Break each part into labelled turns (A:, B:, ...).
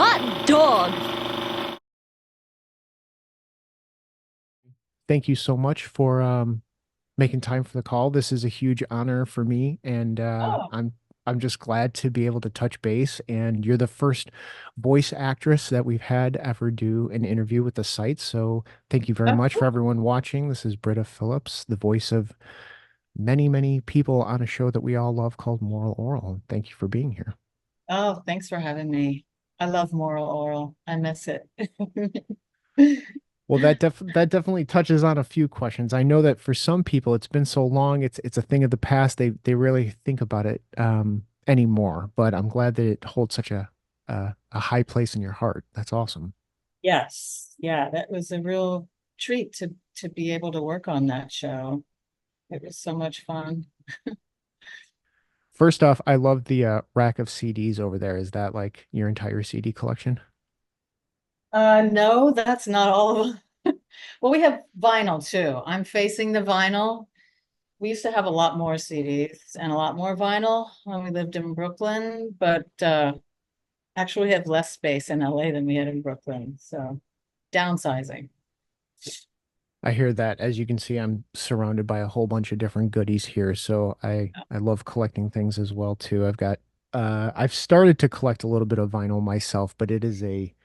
A: hot dog.
B: Thank you so much for making time for the call. This is a huge honor for me, and
A: Oh,
B: I'm just glad to be able to touch base. And you're the first voice actress that we've had ever do an interview with the site. So thank you very
A: oh,
B: much for
A: cool.
B: everyone watching. This is Britta Phillips, the voice of many, many people on a show that we all love called Moral Oral. Thank you for being here.
A: Oh, thanks for having me. I love Moral Oral. I miss it.
B: Well, that definitely touches on a few questions. I know that for some people, it's been so long, it's a thing of the past. They really think about it anymore. But I'm glad that it holds such a high place in your heart. That's awesome.
A: Yes. Yeah, that was a real treat to be able to work on that show. It was so much fun.
B: First off, I love the rack of CDs over there. Is that like your entire CD collection?
A: No, that's not all of them. Well, we have vinyl too. I'm facing the vinyl. We used to have a lot more CDs and a lot more vinyl when we lived in Brooklyn, but actually we have less space in LA than we had in Brooklyn. So downsizing.
B: I hear that. As you can see, I'm surrounded by a whole bunch of different goodies here. So I love collecting things as well too. I've started to collect a little bit of vinyl myself, but it is a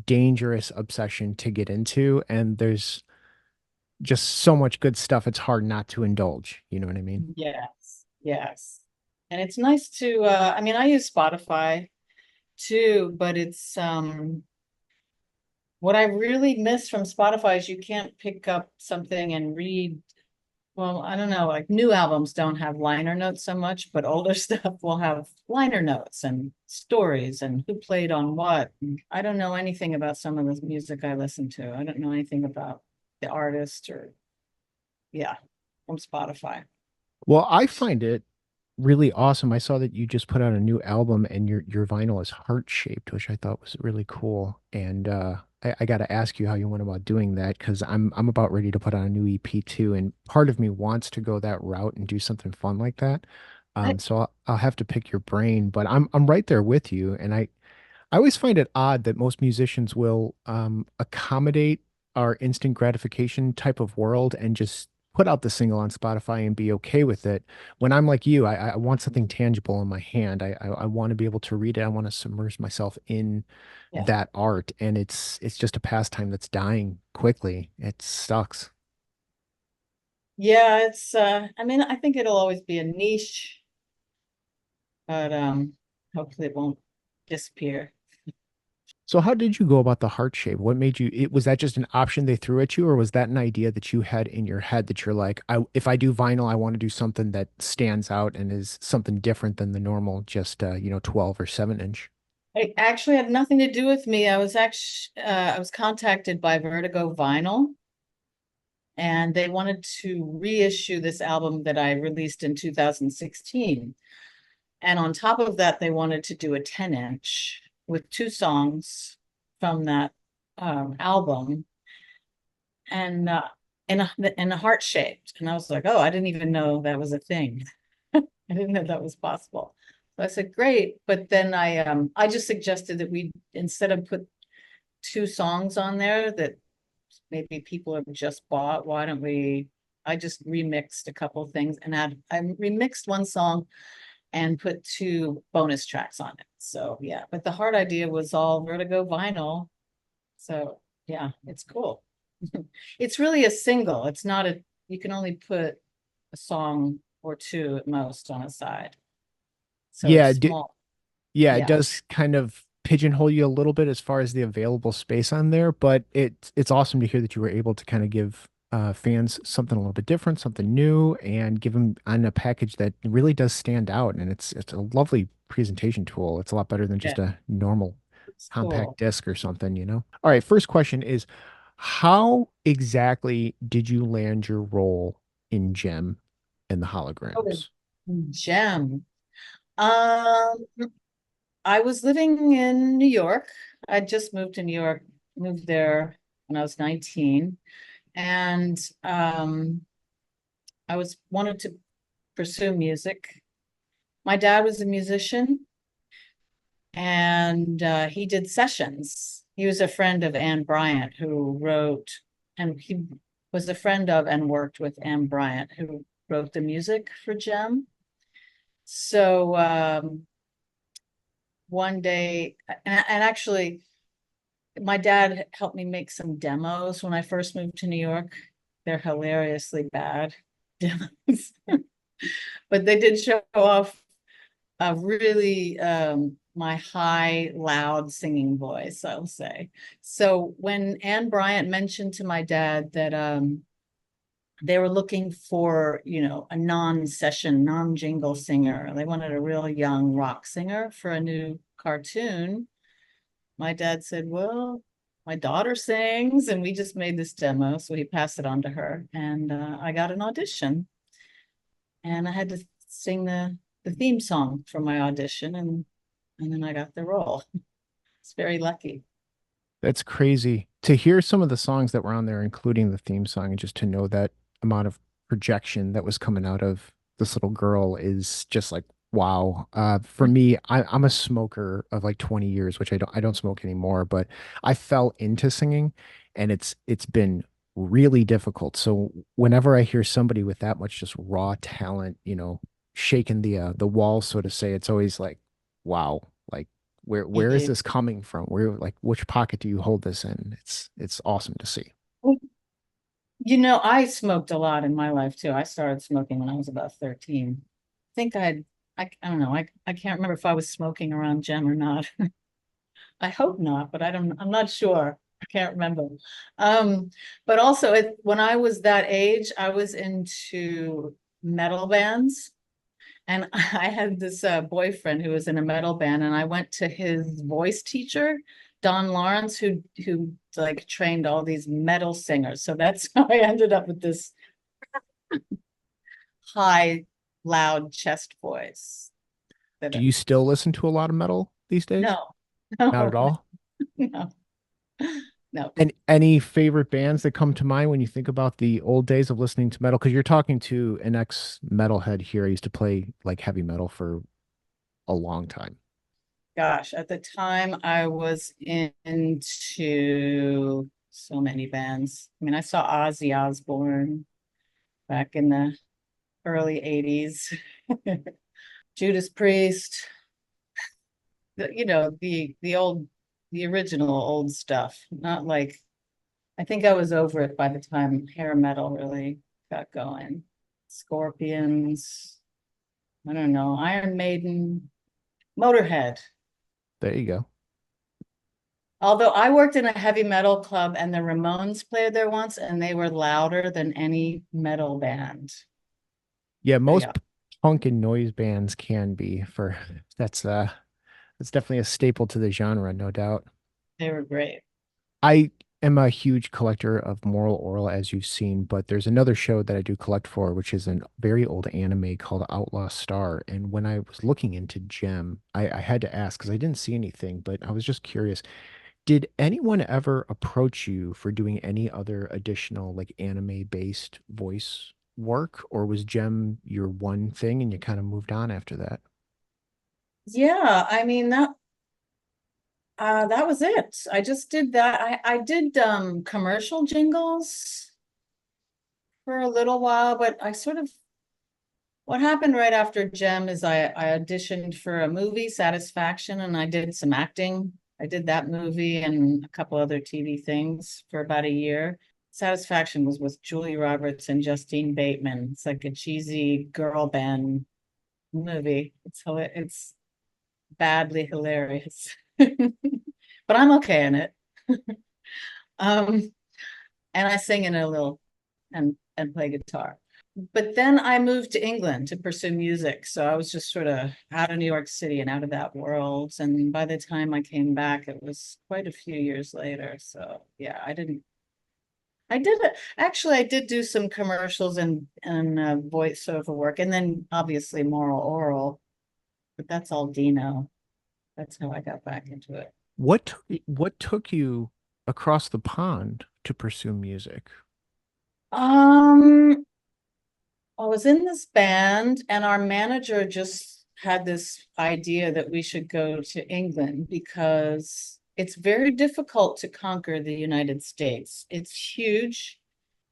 B: dangerous obsession to get into, and there's just so much good stuff. It's hard not to indulge. You know what I mean?
A: Yes, yes. And it's nice to I mean I use Spotify too, but it's what I really miss from Spotify is you can't pick up something and read. Well, I don't know, like new albums don't have liner notes so much, but older stuff will have liner notes and stories and who played on what. And I don't know anything about some of the music I listen to. I don't know anything about the artist or yeah, from Spotify.
B: Well, I find it really awesome. I saw that you just put out a new album and your vinyl is heart shaped, which I thought was really cool. And I got to ask you how you went about doing that because I'm about ready to put out a new EP too, and part of me wants to go that route and do something fun like that.
A: I,
B: So I'll have to pick your brain, but I'm right there with you, and I always find it odd that most musicians will accommodate our instant gratification type of world and just put out the single on Spotify and be okay with it. When I'm like you, I want something tangible in my hand. I want to be able to read it. I want to submerge myself in
A: yeah.
B: that art, and it's just a pastime that's dying quickly. It sucks.
A: Yeah, it's I mean, I think it'll always be a niche, but hopefully it won't disappear.
B: So how did you go about the heart shape? What made you, was that just an option they threw at you, or was that an idea that you had in your head that you're like, if I do vinyl, I want to do something that stands out and is something different than the normal, just 12 or 7 inch?
A: It actually had nothing to do with me. I was contacted by Vertigo Vinyl and they wanted to reissue this album that I released in 2016. And on top of that, they wanted to do a 10-inch with two songs from that album and in a heart shaped. And I was like, oh, I didn't even know that was a thing. I didn't know that was possible. So I said, great. But then I just suggested that we instead of put two songs on there that maybe people have just bought, why don't we? I just remixed a couple of things and I remixed one song and put two bonus tracks on it. So yeah, but the heart idea was all Vertigo vinyl. So yeah, it's cool. It's really a single. It's not a, you can only put a song or two at most on a side. So it's
B: Yeah,
A: small.
B: yeah, it
A: Yeah.
B: does kind of pigeonhole you a little bit as far as the available space on there, but it's awesome to hear that you were able to kind of give fans something a little bit different, something new, and give them on a package that really does stand out. And it's a lovely presentation tool. It's a lot better than
A: Yeah.
B: just a normal
A: It's
B: compact
A: cool.
B: disc or something. All right, first question is, how exactly did you land your role in Gem and the
A: Oh,
B: holograms?
A: gem. Um, I was living in New York. I just moved to New York, moved there when I was 19. And I was wanted to pursue music. My dad was a musician And he did sessions. He was a friend of Anne Bryant, who wrote, and he was a friend of and worked with Anne Bryant, who wrote the music for Gem. So one day, and actually, my dad helped me make some demos when I first moved to New York. They're hilariously bad demos, but they did show off really my high, loud singing voice, I'll say. So when Anne Bryant mentioned to my dad that they were looking for, a non-session, non-jingle singer, they wanted a real young rock singer for a new cartoon, my dad said, well, my daughter sings, and we just made this demo. So he passed it on to her, and I got an audition, and I had to sing the theme song for my audition, and then I got the role. It's very lucky.
B: That's crazy to hear some of the songs that were on there, including the theme song, and just to know that amount of projection that was coming out of this little girl is just like, wow. For me, I'm a smoker of like 20 years, which I don't smoke anymore, but I fell into singing and it's been really difficult. So whenever I hear somebody with that much just raw talent, shaking the wall, so to say, it's always like, wow, like where is this coming from? Where, like, which pocket do you hold this in? It's awesome to see.
A: I smoked a lot in my life too. I started smoking when I was about 13. I think I don't know. I can't remember if I was smoking around Jem or not. I hope not, but I'm not sure. I can't remember. But also when I was that age, I was into metal bands. And I had this boyfriend who was in a metal band, and I went to his voice teacher, Don Lawrence, who like trained all these metal singers. So that's how I ended up with this high, loud chest voice.
B: Do you still listen to a lot of metal these days?
A: No,
B: Not at
A: no,
B: all.
A: no, no.
B: And any favorite bands that come to mind when you think about the old days of listening to metal? Because you're talking to an ex-metalhead here. I used to play like heavy metal for a long time.
A: Gosh, at the time I was into so many bands. I mean, I saw Ozzy Osbourne back in the early 80s. Judas Priest, the original old stuff. Not like I think I was over it by the time hair metal really got going. Scorpions, I don't know, Iron Maiden, Motorhead.
B: There you go.
A: Although I worked in a heavy metal club and the Ramones played there once and they were louder than any metal band.
B: Yeah, most
A: Yeah,
B: punk and noise bands can be for that's that's definitely a staple to the genre, no doubt.
A: they were great.
B: I am a huge collector of Moral Orel, as you've seen, but there's another show that I do collect for, which is a very old anime called Outlaw Star. And when I was looking into Gem, I had to ask because I didn't see anything, but I was just curious. Did anyone ever approach you for doing any other additional like anime-based voice work, or was Gem your one thing and you kind of moved on after that?
A: Yeah, I mean that was it. I just did that. I did commercial jingles for a little while, but I sort of what happened right after Gem is I auditioned for a movie, Satisfaction, and I did some acting. I did that movie and a couple other TV things for about a year. Satisfaction was with Julie Roberts and Justine Bateman. It's like a cheesy girl band movie. It's badly hilarious. But I'm okay in it. Um, and I sing in a little and play guitar. But then I moved to England to pursue music. So I was just sort of out of New York City and out of that world. And by the time I came back, it was quite a few years later. So yeah, I did it. Actually, I did do some commercials and voiceover work, and then obviously Moral Oral, but that's all Dino. That's how I got back into it.
B: What took you across the pond to pursue music?
A: Um, I was in this band, and our manager just had this idea that we should go to England because it's very difficult to conquer the United States. It's huge.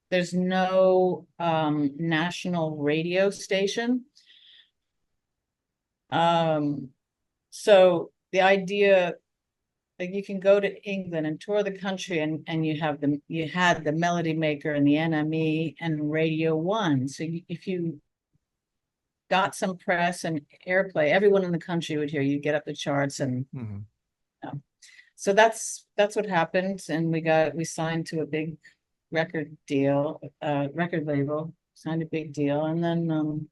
A: There's no national radio station. So the idea, like, you can go to England and tour the country, and you had the Melody Maker and the NME and Radio One. So if you got some press and airplay, everyone in the country would hear you, get up the charts, and
B: Mhm.
A: so that's what happened. And we signed to a big record record label, signed a big deal, and then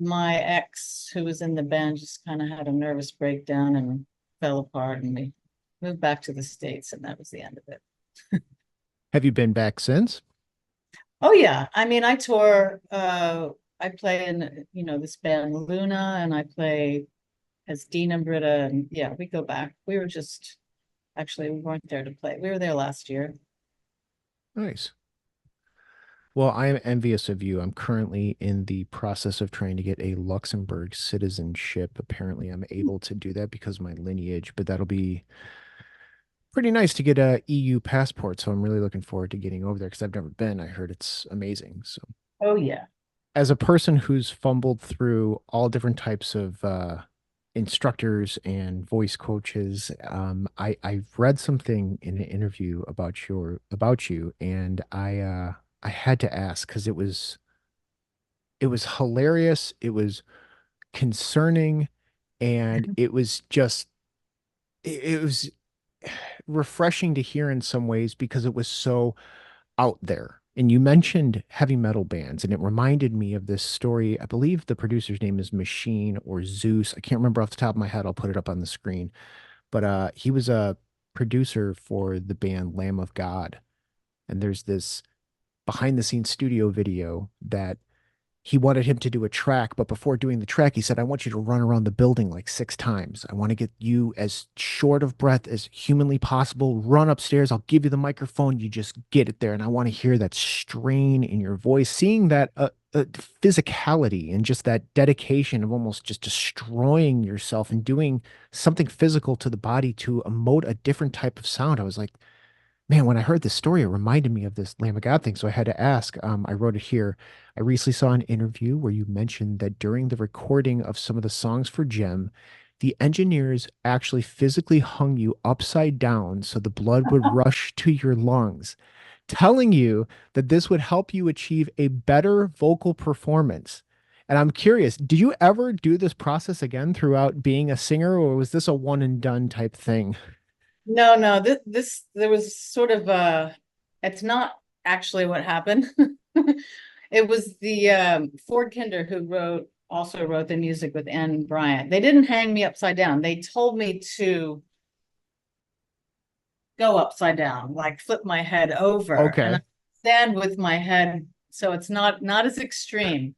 A: my ex, who was in the band, just kind of had a nervous breakdown and fell apart, and we moved back to the States, and that was the end of it.
B: Have you been back since?
A: Oh yeah. I mean, I tour, I play in, this band Luna, and I play as Dean and Britta, and yeah, we go back. We weren't there to play. We were there last year.
B: Nice. Well, I am envious of you. I'm currently in the process of trying to get a Luxembourg citizenship. Apparently, I'm able to do that because of my lineage, but that'll be pretty nice to get a EU passport. So I'm really looking forward to getting over there because I've never been. I heard it's amazing. So,
A: Oh yeah.
B: as a person who's fumbled through all different types of instructors and voice coaches, I've read something in an interview about you, and I had to ask because it was hilarious, it was concerning, and it was refreshing to hear in some ways because it was so out there. And you mentioned heavy metal bands, and it reminded me of this story. I believe the producer's name is Machine or Zeus. I can't remember off the top of my head. I'll put it up on the screen. But he was a producer for the band Lamb of God. And there's this behind the scenes studio video that he wanted him to do a track, but before doing the track, he said, I want you to run around the building like 6 times. I want to get you as short of breath as humanly possible. Run upstairs. I'll give you the microphone. You just get it there. And I want to hear that strain in your voice, seeing that physicality and just that dedication of almost just destroying yourself and doing something physical to the body to emote a different type of sound. I was like, man, when I heard this story, it reminded me of this Lamb of God thing. So I had to ask. I wrote it here. I recently saw an interview where you mentioned that during the recording of some of the songs for Gem, the engineers actually physically hung you upside down so the blood would rush to your lungs, telling you that this would help you achieve a better vocal performance. And I'm curious, did you ever do this process again throughout being a singer, or was this a one and done type thing?
A: No, no, this there was sort of it's not actually what happened. It was the Ford Kinder who also wrote the music with Anne Bryant. They didn't hang me upside down. They told me to go upside down, like flip my head over, and I
B: Okay.
A: stand with my head, so it's not as extreme.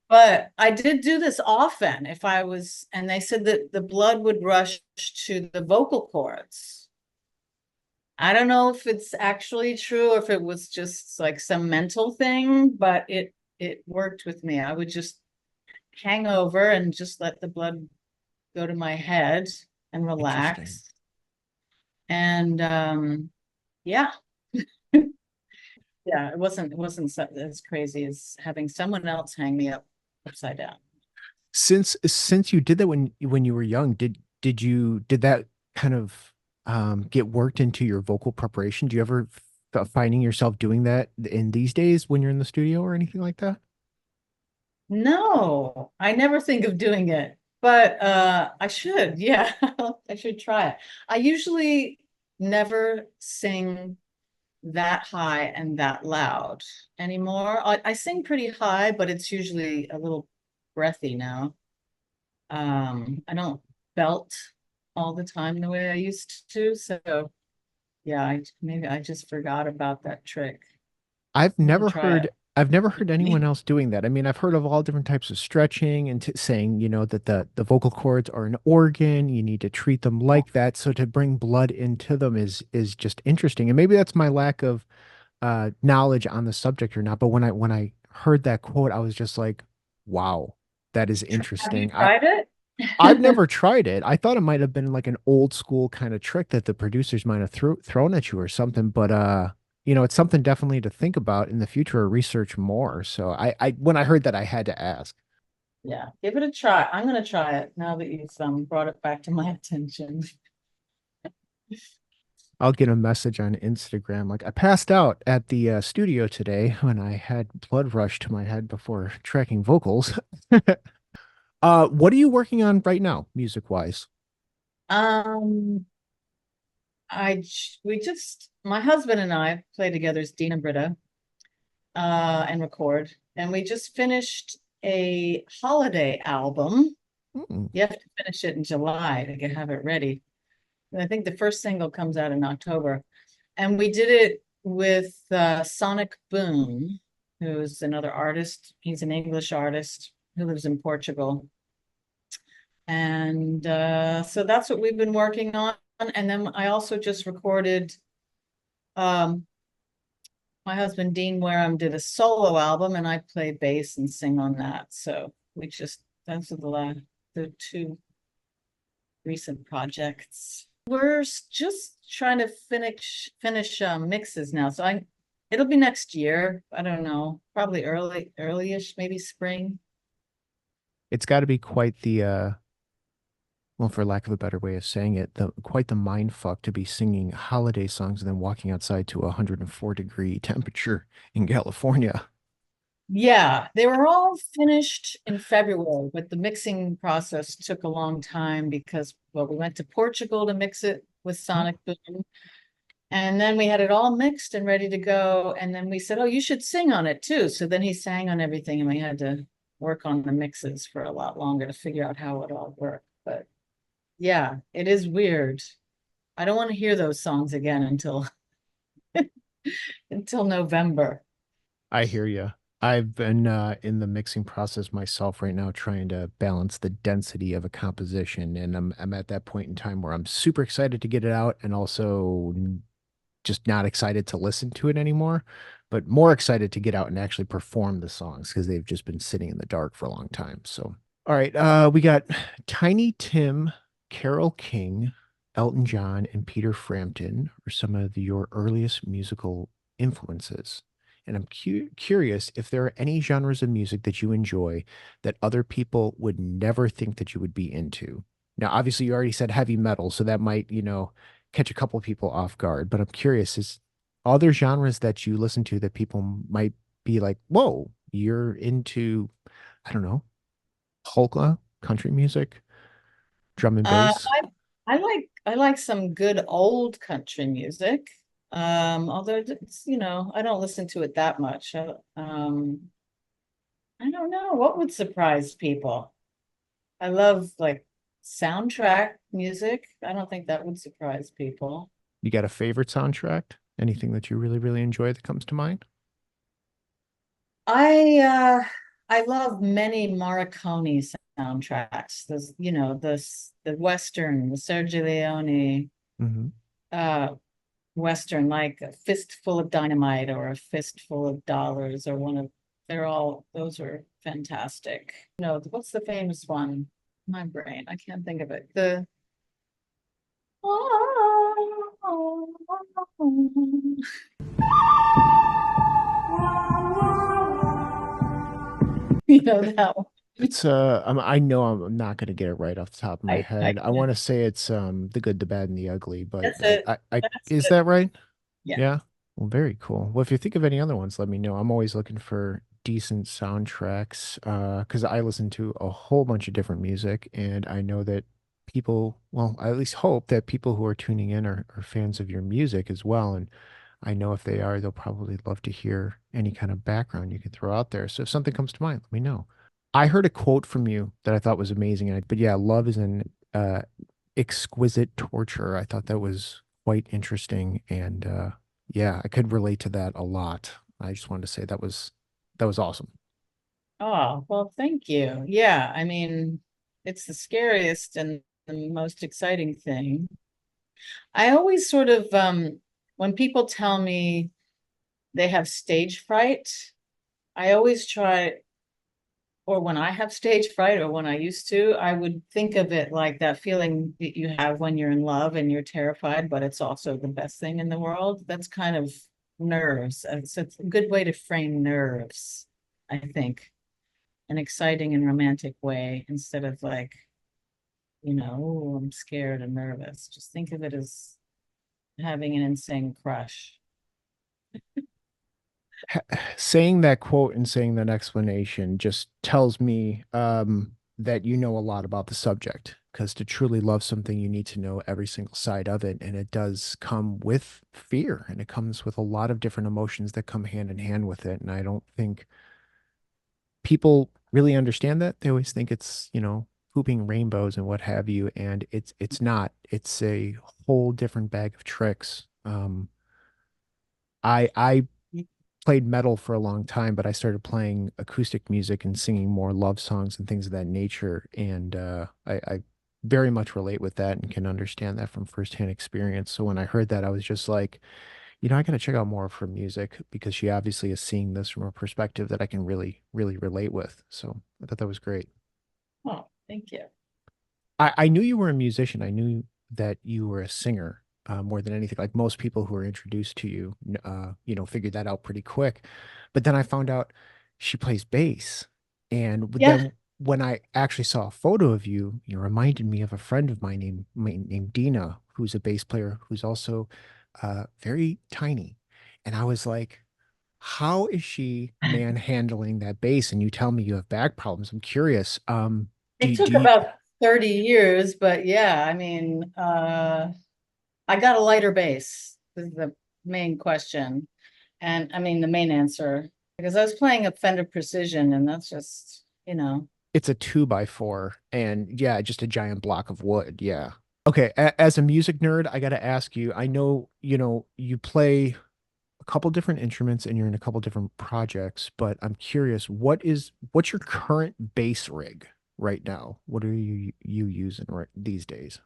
A: But I did do this often if I was, and they said that the blood would rush to the vocal cords. I don't know if it's actually true or if it was just like some mental thing, but it worked with me. I would just hang over and just let the blood go to my head and
B: Interesting.
A: relax. And yeah, yeah, it wasn't as crazy as having someone else hang me upside down.
B: Since you did that when you were young, did that kind of get worked into your vocal preparation? Do you ever finding yourself doing that in these days when you're in the studio or anything like that?
A: No, I never think of doing it, but I should. Yeah, I should try it. I usually never sing that high and that loud anymore. I sing pretty high, but it's usually a little breathy now. I don't belt all the time the way I used to. So yeah, maybe I just forgot about that trick.
B: I've
A: I can
B: never
A: try
B: heard
A: it.
B: I've never heard anyone else doing that. I mean, I've heard of all different types of stretching and saying, that the vocal cords are an organ, you need to treat them like that. So to bring blood into them is just interesting. And maybe that's my lack of knowledge on the subject or not. But when I heard that quote, I was just like, wow, That is
A: Have you
B: interesting.
A: tried it?
B: I've never tried it. I thought it might have been like an old school kind of trick that the producers might have thrown at you or something, but it's something definitely to think about in the future or research more. So I when I heard that I had to ask.
A: Yeah, give it a try. I'm gonna try it now that you've brought it back to my attention.
B: I'll get a message on Instagram like I passed out at the studio today when I had blood rush to my head before tracking vocals. What are you working on right now, music wise?
A: Um, my husband and I play together as Dean and Britta, and record, and we just finished a holiday album.
B: Mm,
A: You have to finish it in July to have it ready. And I think the first single comes out in October. And we did it with Sonic Boom, who's another artist. He's an English artist who lives in Portugal. And so that's what we've been working on. And then I also just recorded, my husband Dean Wareham did a solo album, and I play bass and sing on that. So those are the two recent projects. We're just trying to finish mixes now. So it'll be next year. I don't know, probably early-ish, maybe spring.
B: it's got to be quite the well, for lack of a better way of saying it, quite the mind fuck to be singing holiday songs and then walking outside to a 104-degree temperature in California.
A: Yeah, they were all finished in February, but the mixing process took a long time because, well, we went to Portugal to mix it with
B: Oh,
A: Sonic Boom. And then we had it all mixed and ready to go. And then we said, oh, you should sing on it too. So then he sang on everything, and we had to work on the mixes for a lot longer to figure out how it all worked. But yeah, it is weird. I don't want to hear those songs again until November.
B: I hear you. I've been in the mixing process myself right now, trying to balance the density of a composition, and I'm at that point in time where I'm super excited to get it out, and also just not excited to listen to it anymore, but more excited to get out and actually perform the songs because they've just been sitting in the dark for a long time. So, all right, we got Tiny Tim, Carole King, Elton John, and Peter Frampton are some of your earliest musical influences. And I'm curious if there are any genres of music that you enjoy that other people would never think that you would be into. Now, obviously, you already said heavy metal, so that might, catch a couple people off guard. But I'm curious, is other genres that you listen to that people might be like, whoa, you're into, I don't know, polka, country music, drum and
A: Uh,
B: bass?
A: I like some good old country music. Although I don't listen to it that much. I don't know what would surprise people. I love like soundtrack music. I don't think that would surprise people.
B: You got a favorite soundtrack? Anything that you really, really enjoy that comes to mind?
A: I uh I love many Morricone soundtracks. The Western, the Sergio Leone
B: Hmm.
A: uh Western, like a fistful of dynamite or a fistful of dollars, or those are fantastic. No, what's the famous one? My brain, I can't think of it. That one.
B: It's I know I'm not gonna get it right off the top of my
A: I
B: head. I want to say it's The Good, the Bad, and the Ugly, but
A: That's it.
B: I
A: That's
B: is
A: it.
B: that right?
A: Yeah.
B: Yeah. Well, very cool. Well, if you think of any other ones, let me know. I'm always looking for decent soundtracks, because I listen to a whole bunch of different music, and I know that people, well, I at least hope that people who are tuning in are fans of your music as well. And I know if they are, they'll probably love to hear any kind of background you can throw out there. So if something comes to mind, let me know. I heard a quote from you that I thought was amazing. But yeah, love is an exquisite torture. I thought that was quite interesting, and yeah, I could relate to that a lot. I just wanted to say that was awesome.
A: Oh, well, thank you. Yeah, I mean, it's the scariest and the most exciting thing. I always sort of, when people tell me they have stage fright, I always try or when I have stage fright, or when I used to, I would think of it like that feeling that you have when you're in love and you're terrified, but it's also the best thing in the world. That's kind of nerves. So it's a good way to frame nerves, I think, an exciting and romantic way, instead of like, oh, I'm scared and nervous. Just think of it as having an insane crush.
B: Saying that quote and saying that explanation just tells me that you know a lot about the subject. Because to truly love something, you need to know every single side of it. And it does come with fear, and it comes with a lot of different emotions that come hand in hand with it. And I don't think people really understand that. They always think it's, pooping rainbows and what have you. And it's not. It's a whole different bag of tricks. I played metal for a long time, but I started playing acoustic music and singing more love songs and things of that nature. And I very much relate with that and can understand that from firsthand experience. So when I heard that, I was just like, I got to check out more of her music, because she obviously is seeing this from a perspective that I can really, really relate with. So I thought that was great.
A: Oh, thank you.
B: I knew you were a musician. I knew that you were a singer, more than anything. Like most people who are introduced to you, figured that out pretty quick. But then I found out she plays bass. And
A: Yeah.
B: then when I actually saw a photo of you, you reminded me of a friend of mine named Dina, who's a bass player who's also very tiny. And I was like, how is she manhandling that bass? And you tell me you have back problems. I'm curious.
A: It
B: Do
A: took
B: you
A: about 30 years, but yeah, I mean, I got a lighter base is the main question. And I mean, the main answer, because I was playing a Fender Precision, and that's just,
B: It's a 2x4, and yeah, just a giant block of wood. Yeah. Okay. As a music nerd, I got to ask you, I know, you play a couple different instruments and you're in a couple different projects, but I'm curious, what's your current bass rig right now? What are you using right these days?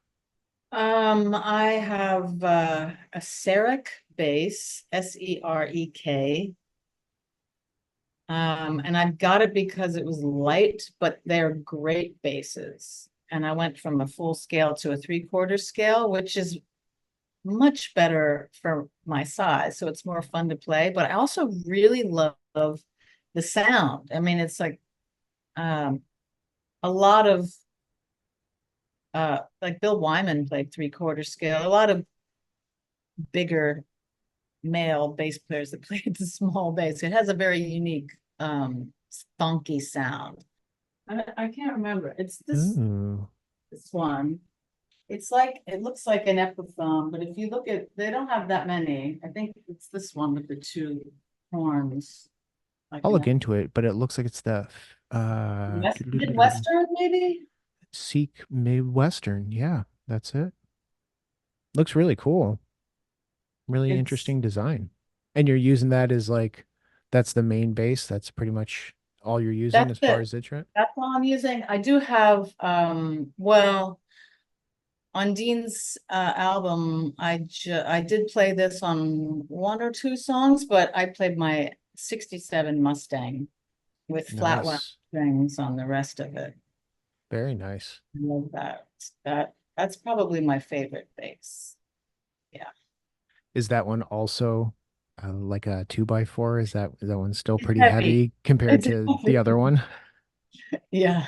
A: I have a Serek bass, Serek. And I got it because it was light, but they're great basses. And I went from a full scale to a 3/4 scale, which is much better for my size. So it's more fun to play. But I also really love the sound. I mean, it's um, a lot of like Bill Wyman played 3/4 scale. A lot of bigger male bass players that played the small bass. It has a very unique funky sound. I can't remember. It's
B: Ooh.
A: this one. It's like it looks like an Epiphone, but if you look at, they don't have that many. I think it's this one with the two horns, like
B: I'll look
A: an
B: into it, but it looks like it's the
A: Midwestern, maybe.
B: Seek Midwestern. Yeah, that's it. Looks really cool. Really
A: It's
B: interesting design. And you're using that as like, that's the main base. That's pretty much all you're using
A: that's
B: as far
A: it.
B: as instrument.
A: That's all I'm using. I do have well, on Dean's album, I did play this on one or two songs, but I played my 67 Mustang with flat wound
B: Nice.
A: strings on the rest of it.
B: Very nice.
A: I love that. That's probably my favorite bass. Yeah.
B: Is that one also like a 2x4? Is that one still
A: It's
B: pretty
A: heavy.
B: heavy compared
A: It's
B: to the
A: heavy.
B: other one?
A: Yeah.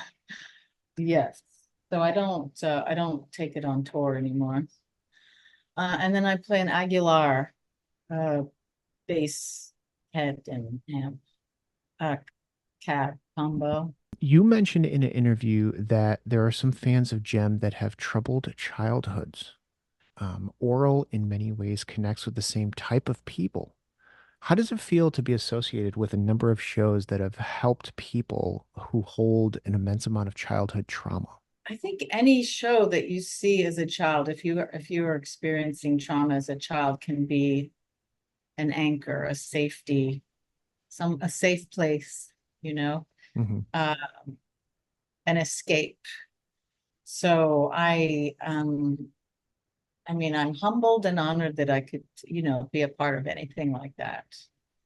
A: Yes. So I don't take it on tour anymore. And then I play an Aguilar uh bass head and amp uh cab combo.
B: You mentioned in an interview that there are some fans of Gem that have troubled childhoods. Oral in many ways connects with the same type of people. How does it feel to be associated with a number of shows that have helped people who hold an immense amount of childhood trauma?
A: I think any show that you see as a child, if you are experiencing trauma as a child, can be an anchor, a safety, a safe place, you know,
B: Hmm.
A: uh, an escape. So I mean, I'm humbled and honored that I could, be a part of anything like that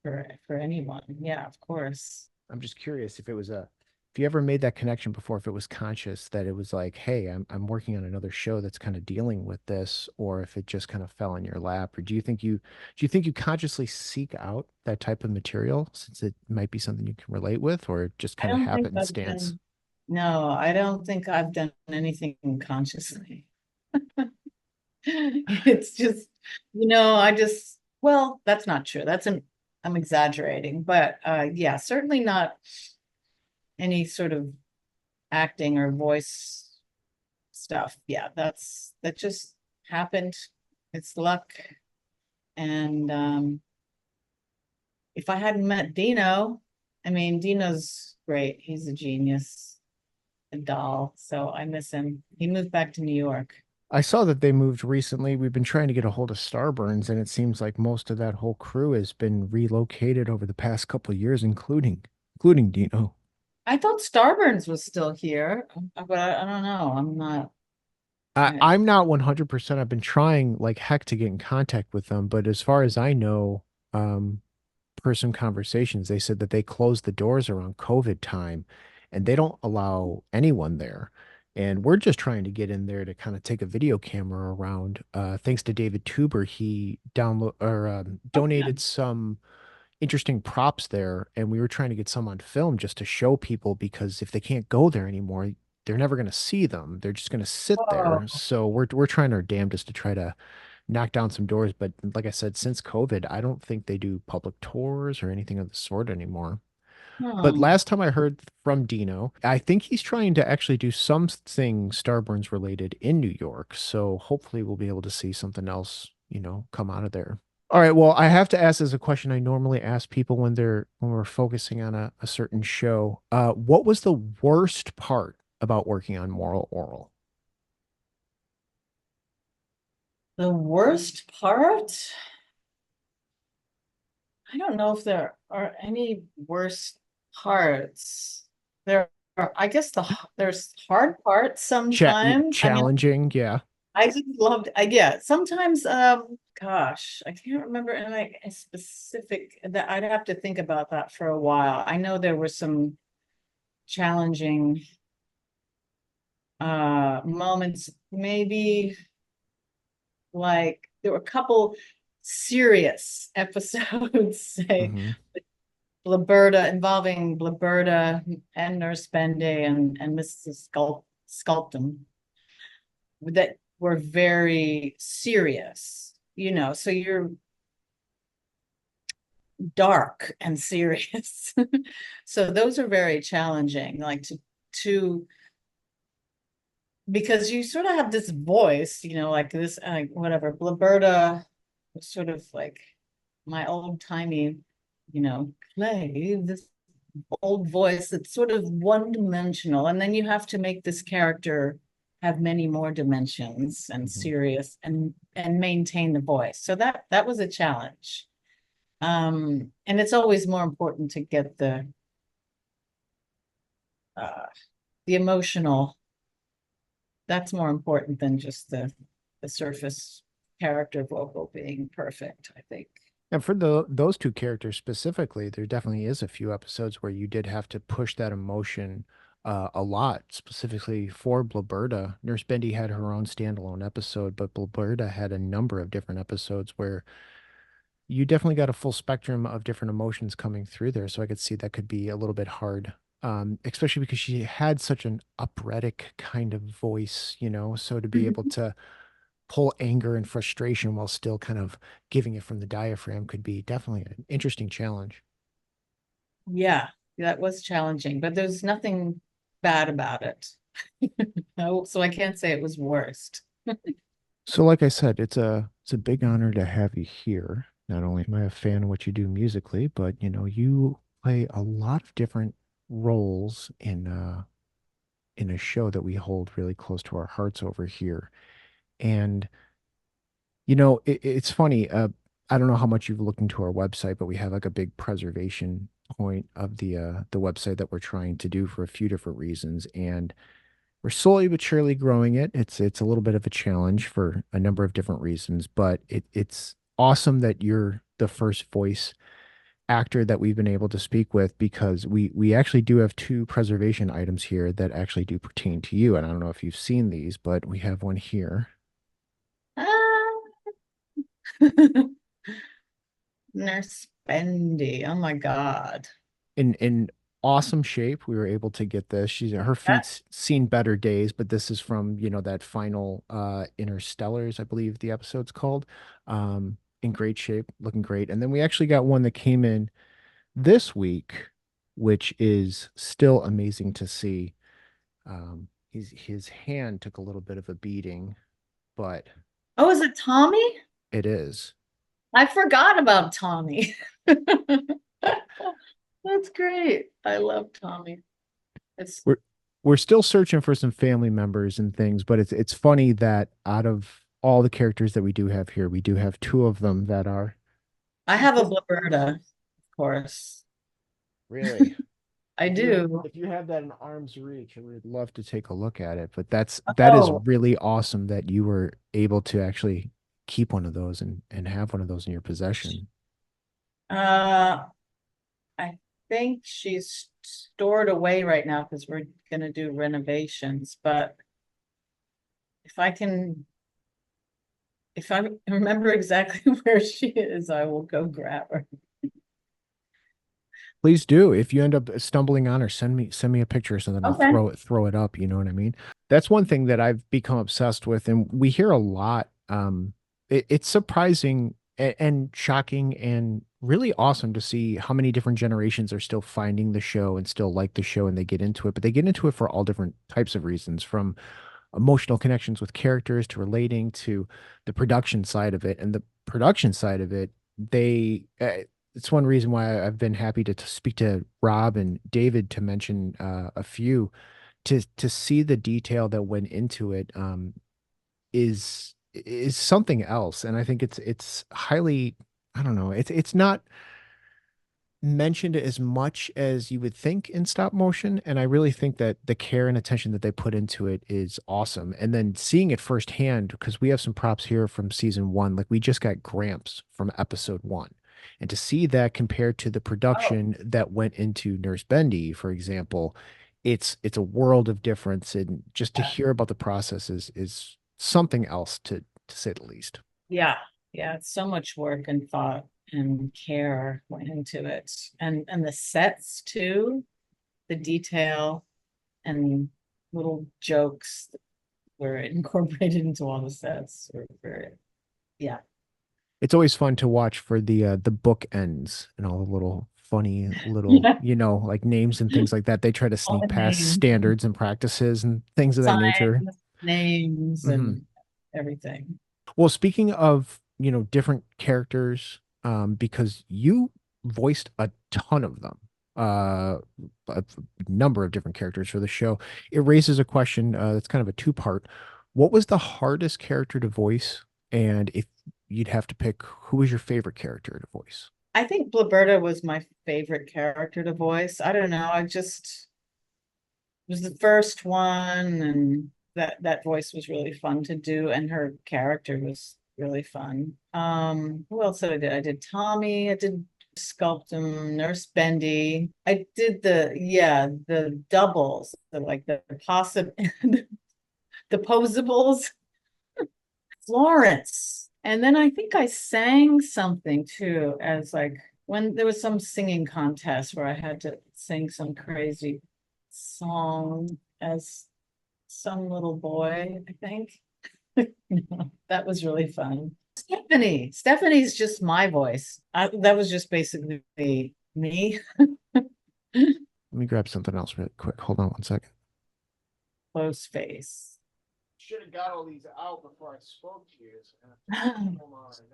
A: for anyone. Yeah, of course.
B: I'm just curious if if you ever made that connection before, if it was conscious that it was like, hey, I'm working on another show that's kind of dealing with this, or if it just kind of fell in your lap, or do you think you consciously seek out that type of material since it might be something you can relate with, or it just
A: I
B: kind of
A: don't think I've
B: happenstance?
A: done, no, I don't think I've done anything consciously. It's just, I just, well, that's not true. I'm exaggerating, but yeah, certainly not any sort of acting or voice stuff. Yeah, that just happened. It's luck. And if I hadn't met Dino, I mean, Dino's great. He's a genius, a doll. So I miss him. He moved back to New York.
B: I saw that they moved recently. We've been trying to get a hold of Starburns, and it seems like most of that whole crew has been relocated over the past couple of years, including Dino.
A: I thought Starburns was still here, but I don't know. I'm not. I,
B: I'm not 100%. I've been trying like heck to get in contact with them, but as far as I know, um, per some conversations, they said that they closed the doors around COVID time and they don't allow anyone there. And we're just trying to get in there to kind of take a video camera around. Thanks to David Tuber, he
A: oh, yeah.
B: donated some interesting props there, and we were trying to get some on film just to show people because if they can't go there anymore, they're never going to see them. They're just going to sit there.
A: Oh,
B: So we're trying our damnedest to try to knock down some doors. But like I said, since COVID, I don't think they do public tours or anything of the sort anymore. But
A: hmm.
B: last time I heard from Dino, I think he's trying to actually do something Starburns related in New York. So hopefully we'll be able to see something else, come out of there. All right. Well, I have to ask as a question I normally ask people when we're focusing on a certain show. What was the worst part about working on Moral Oral?
A: The worst part? I don't know if there are any worst parts. There are, I guess there's hard parts sometimes. I mean,
B: Challenging, yeah.
A: I just loved, yeah, sometimes, gosh, I can't remember in like a specific that I'd have to think about that for a while. I know there were some challenging moments, maybe like there were a couple serious episodes, say
B: Hmm.
A: Bloberta involving Bloberta and Nurse Benday and Mrs. Sculpton that were very serious, so you're dark and serious. So those are very challenging, like to because you sort of have this voice, like this, whatever. Bloberta was sort of like my old timey, play, this old voice that's sort of one dimensional. And then you have to make this character have many more dimensions and
B: Hmm.
A: serious and maintain the voice. So that was a challenge. And it's always more important to get uh the emotional. That's more important than just the surface character vocal being perfect, I think.
B: And for those two characters specifically, there definitely is a few episodes where you did have to push that emotion a lot, specifically for Bloberta. Nurse Bendy had her own standalone episode, but Bloberta had a number of different episodes where you definitely got a full spectrum of different emotions coming through there. So I could see that could be a little bit hard, especially because she had such an operatic kind of voice, so to be able to pull anger and frustration while still kind of giving it from the diaphragm could be definitely an interesting challenge.
A: Yeah, that was challenging, but there's nothing bad about it. No, so I can't say it was worst.
B: So like I said, it's a big honor to have you here. Not only am I a fan of what you do musically, but you play a lot of different roles in a show that we hold really close to our hearts over here. And it's funny. I don't know how much you've looked into our website, but we have like a big preservation point of the website that we're trying to do for a few different reasons. And we're slowly but surely growing it. It's a little bit of a challenge for a number of different reasons, but it's awesome that you're the first voice actor that we've been able to speak with, because we actually do have two preservation items here that actually do pertain to you. And I don't know if you've seen these, but we have one here
A: Ah. Nurse Bendy. Oh my God.
B: in awesome shape. We were able to get this. Her
A: That,
B: feet's seen better days, but this is from, that final Interstellars, I believe the episode's called. In great shape, looking great. And then we actually got one that came in this week, which is still amazing to see. His hand took a little bit of a beating, but
A: oh, is it Tommy?
B: it is.
A: I forgot about Tommy. That's great. I love Tommy. It's
B: We're we're still searching for some family members and things, but it's funny that out of all the characters that we do have here, we do have two of them that are
A: I have a Bloberta, of course.
B: really.
A: I do.
B: If you have that in arm's reach, I would love to take a look at it. But that is
A: Oh,
B: really awesome that you were able to actually keep one of those and have one of those in your possession.
A: uh, I think she's stored away right now because we're gonna do renovations, but if I can, if I remember exactly where she is, I will go grab her.
B: Please do. If you end up stumbling on her, send me a picture or something. I'll
A: Okay.
B: throw it up. You know what I mean? That's one thing that I've become obsessed with, and we hear a lot. It's surprising and shocking and really awesome to see how many different generations are still finding the show and still like the show and they get into it. But they get into it for all different types of reasons, from emotional connections with characters to relating to the production side of it. And the production side of it, it's one reason why I've been happy to speak to Rob and David, to mention a few, to see the detail that went into it, is something else. And I think it's highly, I don't know, it's not mentioned as much as you would think in stop motion. And I really think that the care and attention that they put into it is awesome. And then seeing it firsthand, because we have some props here from season one, like we just got Gramps from episode one. And to see that compared to the
A: Oh,
B: production that went into Nurse Bendy, for example, it's a world of difference. And just to
A: yeah.
B: hear about the process is something else, to say the least.
A: Yeah, yeah, it's so much work and thought and care went into it. And the sets too, the detail and little jokes that were incorporated into all the sets were very, yeah.
B: It's always fun to watch for the book ends and all the little funny little,
A: Yeah.
B: like names and things like that. They try to
A: All
B: sneak
A: the
B: past
A: names,
B: standards and practices and things of that nature.
A: signs, names
B: Hmm.
A: and everything.
B: Well, speaking of, different characters, because you voiced a ton of them, a number of different characters for the show, it raises a question, that's kind of a two-part. What was the hardest character to voice? And if you'd have to pick, who was your favorite character to voice?
A: I think Bloberta was my favorite character to voice. I don't know, I just it was the first one and that voice was really fun to do and her character was really fun. Who else did I did? I did Tommy, I did Sculptum, Nurse Bendy. I did the doubles, the possible the posables, Florence. And then I think I sang something too, as like when there was some singing contest where I had to sing some crazy song as some little boy, I think. That was really fun. Stephanie's just my voice. That was just basically me.
B: Let me grab something else really quick. Hold on one second.
A: Close face.
B: Should have got all these out before I spoke to you. So I have to
A: Oh
B: pull them out right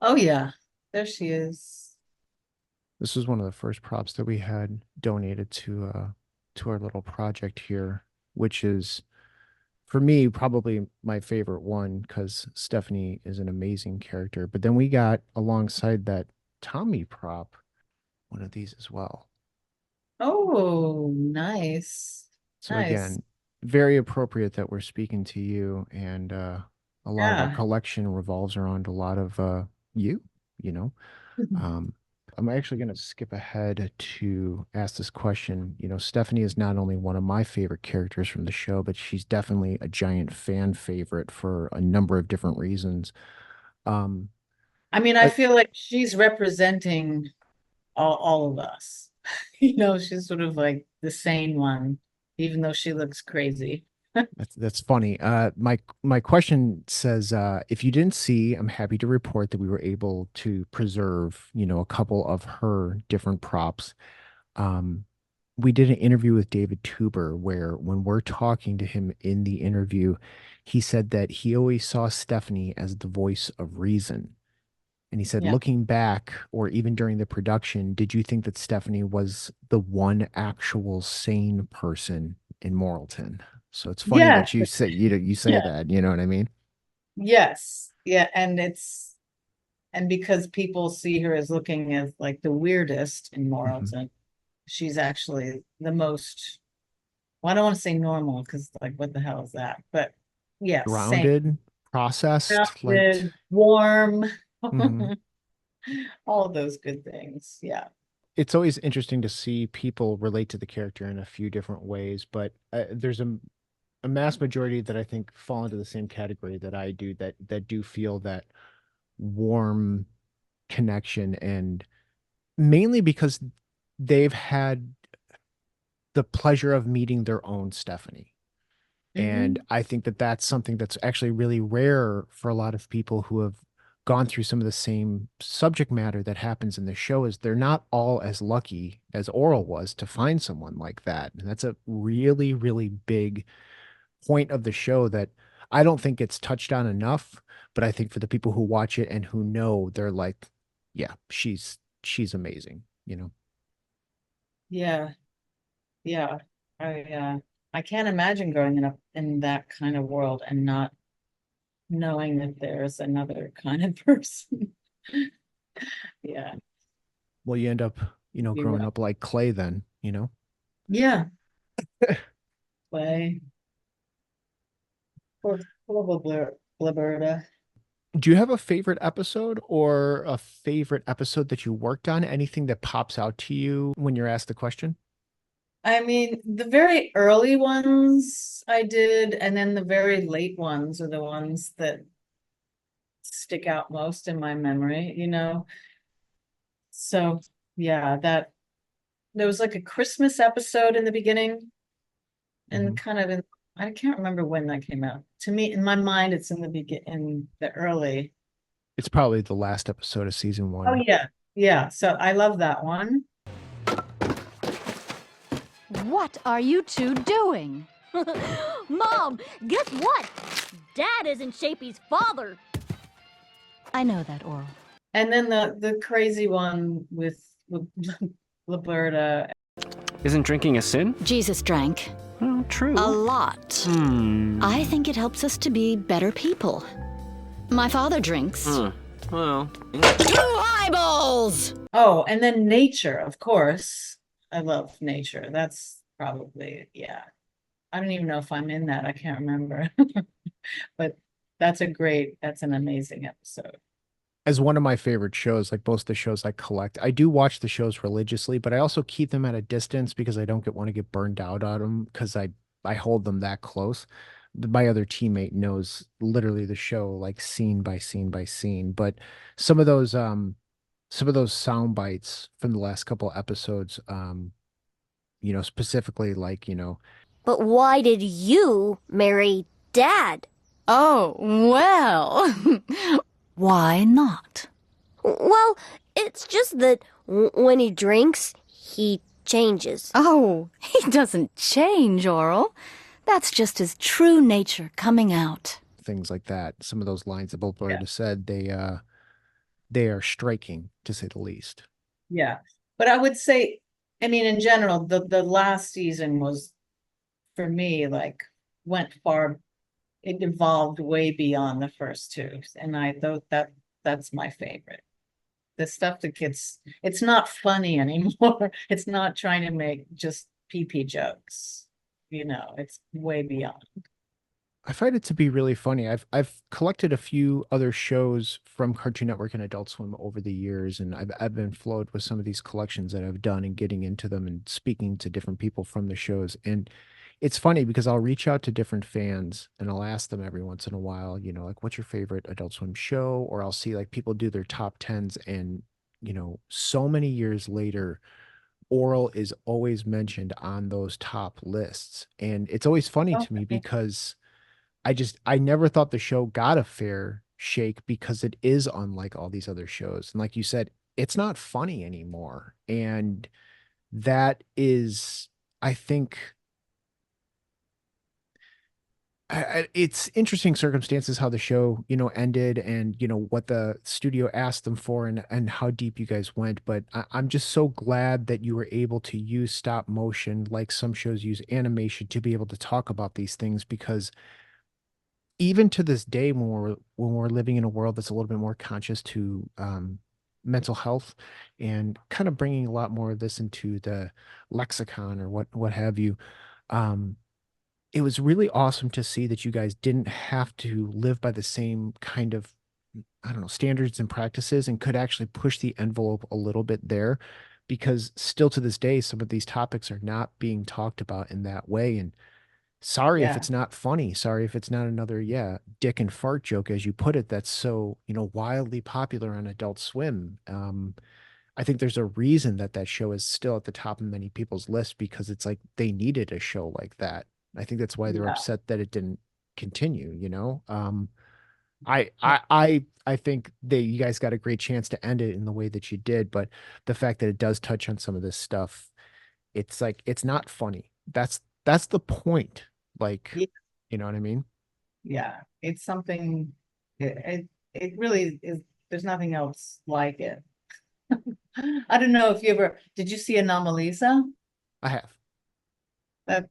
B: now.
A: yeah, there she is.
B: This was one of the first props that we had donated to our little project here, which is, for me, probably my favorite one, because Stephanie is an amazing character. But then we got, alongside that Tommy prop, one of these as well.
A: Oh, nice.
B: So
A: Nice.
B: again, very appropriate that we're speaking to you, and A lot of our
A: Yeah.
B: collection revolves around a lot of you, you know. Um, I'm actually going to skip ahead to ask this question. You know, Stephanie is not only one of my favorite characters from the show, but she's definitely a giant fan favorite for a number of different reasons. Um,
A: I mean, I
B: uh,
A: feel like she's representing all of us. You know, she's sort of like the sane one, even though she looks crazy.
B: that's funny. My question says, if you didn't see, I'm happy to report that we were able to preserve, you know, a couple of her different props. Um, we did an interview with David Tuber where when we're talking to him in the interview, he said that he always saw Stephanie as the voice of reason. And he said,
A: Yeah.
B: looking back, or even during the production, did you think that Stephanie was the one actual sane person in Moralton? So it's funny
A: Yes.
B: that you say you say
A: Yeah.
B: that, you know what I mean?
A: Yes. Yeah. And because people see her as looking as like the weirdest in
B: Mhm.
A: Moralton, she's actually the most, well, I don't want to say normal because like what the hell is that? But yes, same.
B: Grounded, processed, like
A: Grounded, warm,
B: mhm.
A: all of those good things. Yeah.
B: It's always interesting to see people relate to the character in a few different ways, but there's a mass majority that I think fall into the same category that I do that do feel that warm connection, and mainly because they've had the pleasure of meeting their own Stephanie. And
A: Hmm.
B: I think that that's something that's actually really rare for a lot of people who have gone through some of the same subject matter that happens in the show. Is they're not all as lucky as Orel was to find someone like that. And that's a really, really big point of the show that I don't think it's touched on enough. But I think for the people who watch it and who know, they're like, yeah, she's amazing, you know.
A: Yeah. Yeah. I can't imagine growing up in that kind of world and not knowing that there's another kind of person. Yeah.
B: Well, you end up, you know,
A: You're
B: growing
A: right.
B: up like Clay then, you know.
A: Yeah. Play. Poor Bloberta.
B: Do you have a favorite episode or a favorite episode that you worked on? Anything that pops out to you when you're asked the question?
A: I mean, the very early ones I did, and then the very late ones are the ones that stick out most in my memory, you know? So, yeah, that there was like a Christmas episode in the beginning and
B: Mhm.
A: kind of in, I can't remember when that came out. To me, in my mind, it's in the in the early.
B: It's probably the last episode of season
A: Oh,
B: one.
A: yeah. Yeah. So I love that one.
C: What are you two doing?
D: Mom, guess what? Dad isn't Shapey's father.
C: I know that, Orel.
A: And then the crazy one with Bloberta.
E: Isn't drinking a sin?
C: Jesus drank
E: Well, true.
C: a lot. I think it helps us to be better people. My father drinks
E: Well,
C: 2 eyeballs.
A: Oh, and then nature, of course. I love nature. That's probably, yeah. I don't even know if I'm in that. I can't remember. But that's an amazing episode.
B: As one of my favorite shows, like most of the shows I collect, I do watch the shows religiously, but I also keep them at a distance because I don't want to get burned out on them because I hold them that close. My other teammate knows literally the show like scene by scene by scene, but some of those some of those sound bites from the last couple episodes, you know, specifically like, you know,
D: But why did you marry Dad?
C: Oh, well. Why not?
D: Well, it's just that when he drinks, he changes.
C: Oh, he doesn't change, Orel. That's just his true nature coming out.
B: things like that. Some of those lines that both
A: Yeah.
B: Britta said, they are striking to say the least.
A: Yeah. But I would say, I mean, in general, the last season was for me like went far, it evolved way beyond the first two. And I thought that's my favorite. The stuff that gets, it's not funny anymore. It's not trying to make just pee jokes. You know, it's way beyond.
B: I find it to be really funny. I've collected a few other shows from Cartoon Network and Adult Swim over the years, and I've been flowed with some of these collections that I've done and getting into them and speaking to different people from the shows. And it's funny because I'll reach out to different fans and I'll ask them every once in a while, like what's your favorite Adult Swim show? Or I'll see like people do their top tens and so many years later, Oral is always mentioned on those top lists. And it's always funny to me
A: Okay.
B: because I never thought the show got a fair shake because it is unlike all these other shows. And like you said, it's not funny anymore. And that is, I think, it's interesting circumstances how the show, ended and, what the studio asked them for and how deep you guys went. But I'm just so glad that you were able to use stop motion like some shows use animation to be able to talk about these things because even to this day, when we're living in a world that's a little bit more conscious to mental health and kind of bringing a lot more of this into the lexicon or what have you, um, it was really awesome to see that you guys didn't have to live by the same kind of, I don't know, standards and practices and could actually push the envelope a little bit there because still to this day, some of these topics are not being talked about in that way. And sorry if
A: Yeah.
B: it's not funny. Sorry if it's not another, yeah, dick and fart joke, as you put it, that's so, wildly popular on Adult Swim. I think there's a reason that that show is still at the top of many people's list because it's like they needed a show like that. I think that's why they're
A: Yeah.
B: upset that it didn't continue. I
A: Yeah.
B: I I think that you guys got a great chance to end it in the way that you did, but the fact that it does touch on some of this stuff, it's like it's not funny. That's the point. Like,
A: Yeah.
B: you know what I mean?
A: Yeah. It's something, it really is. There's nothing else like it. I don't know if you ever, did you see Anomalisa?
B: I have.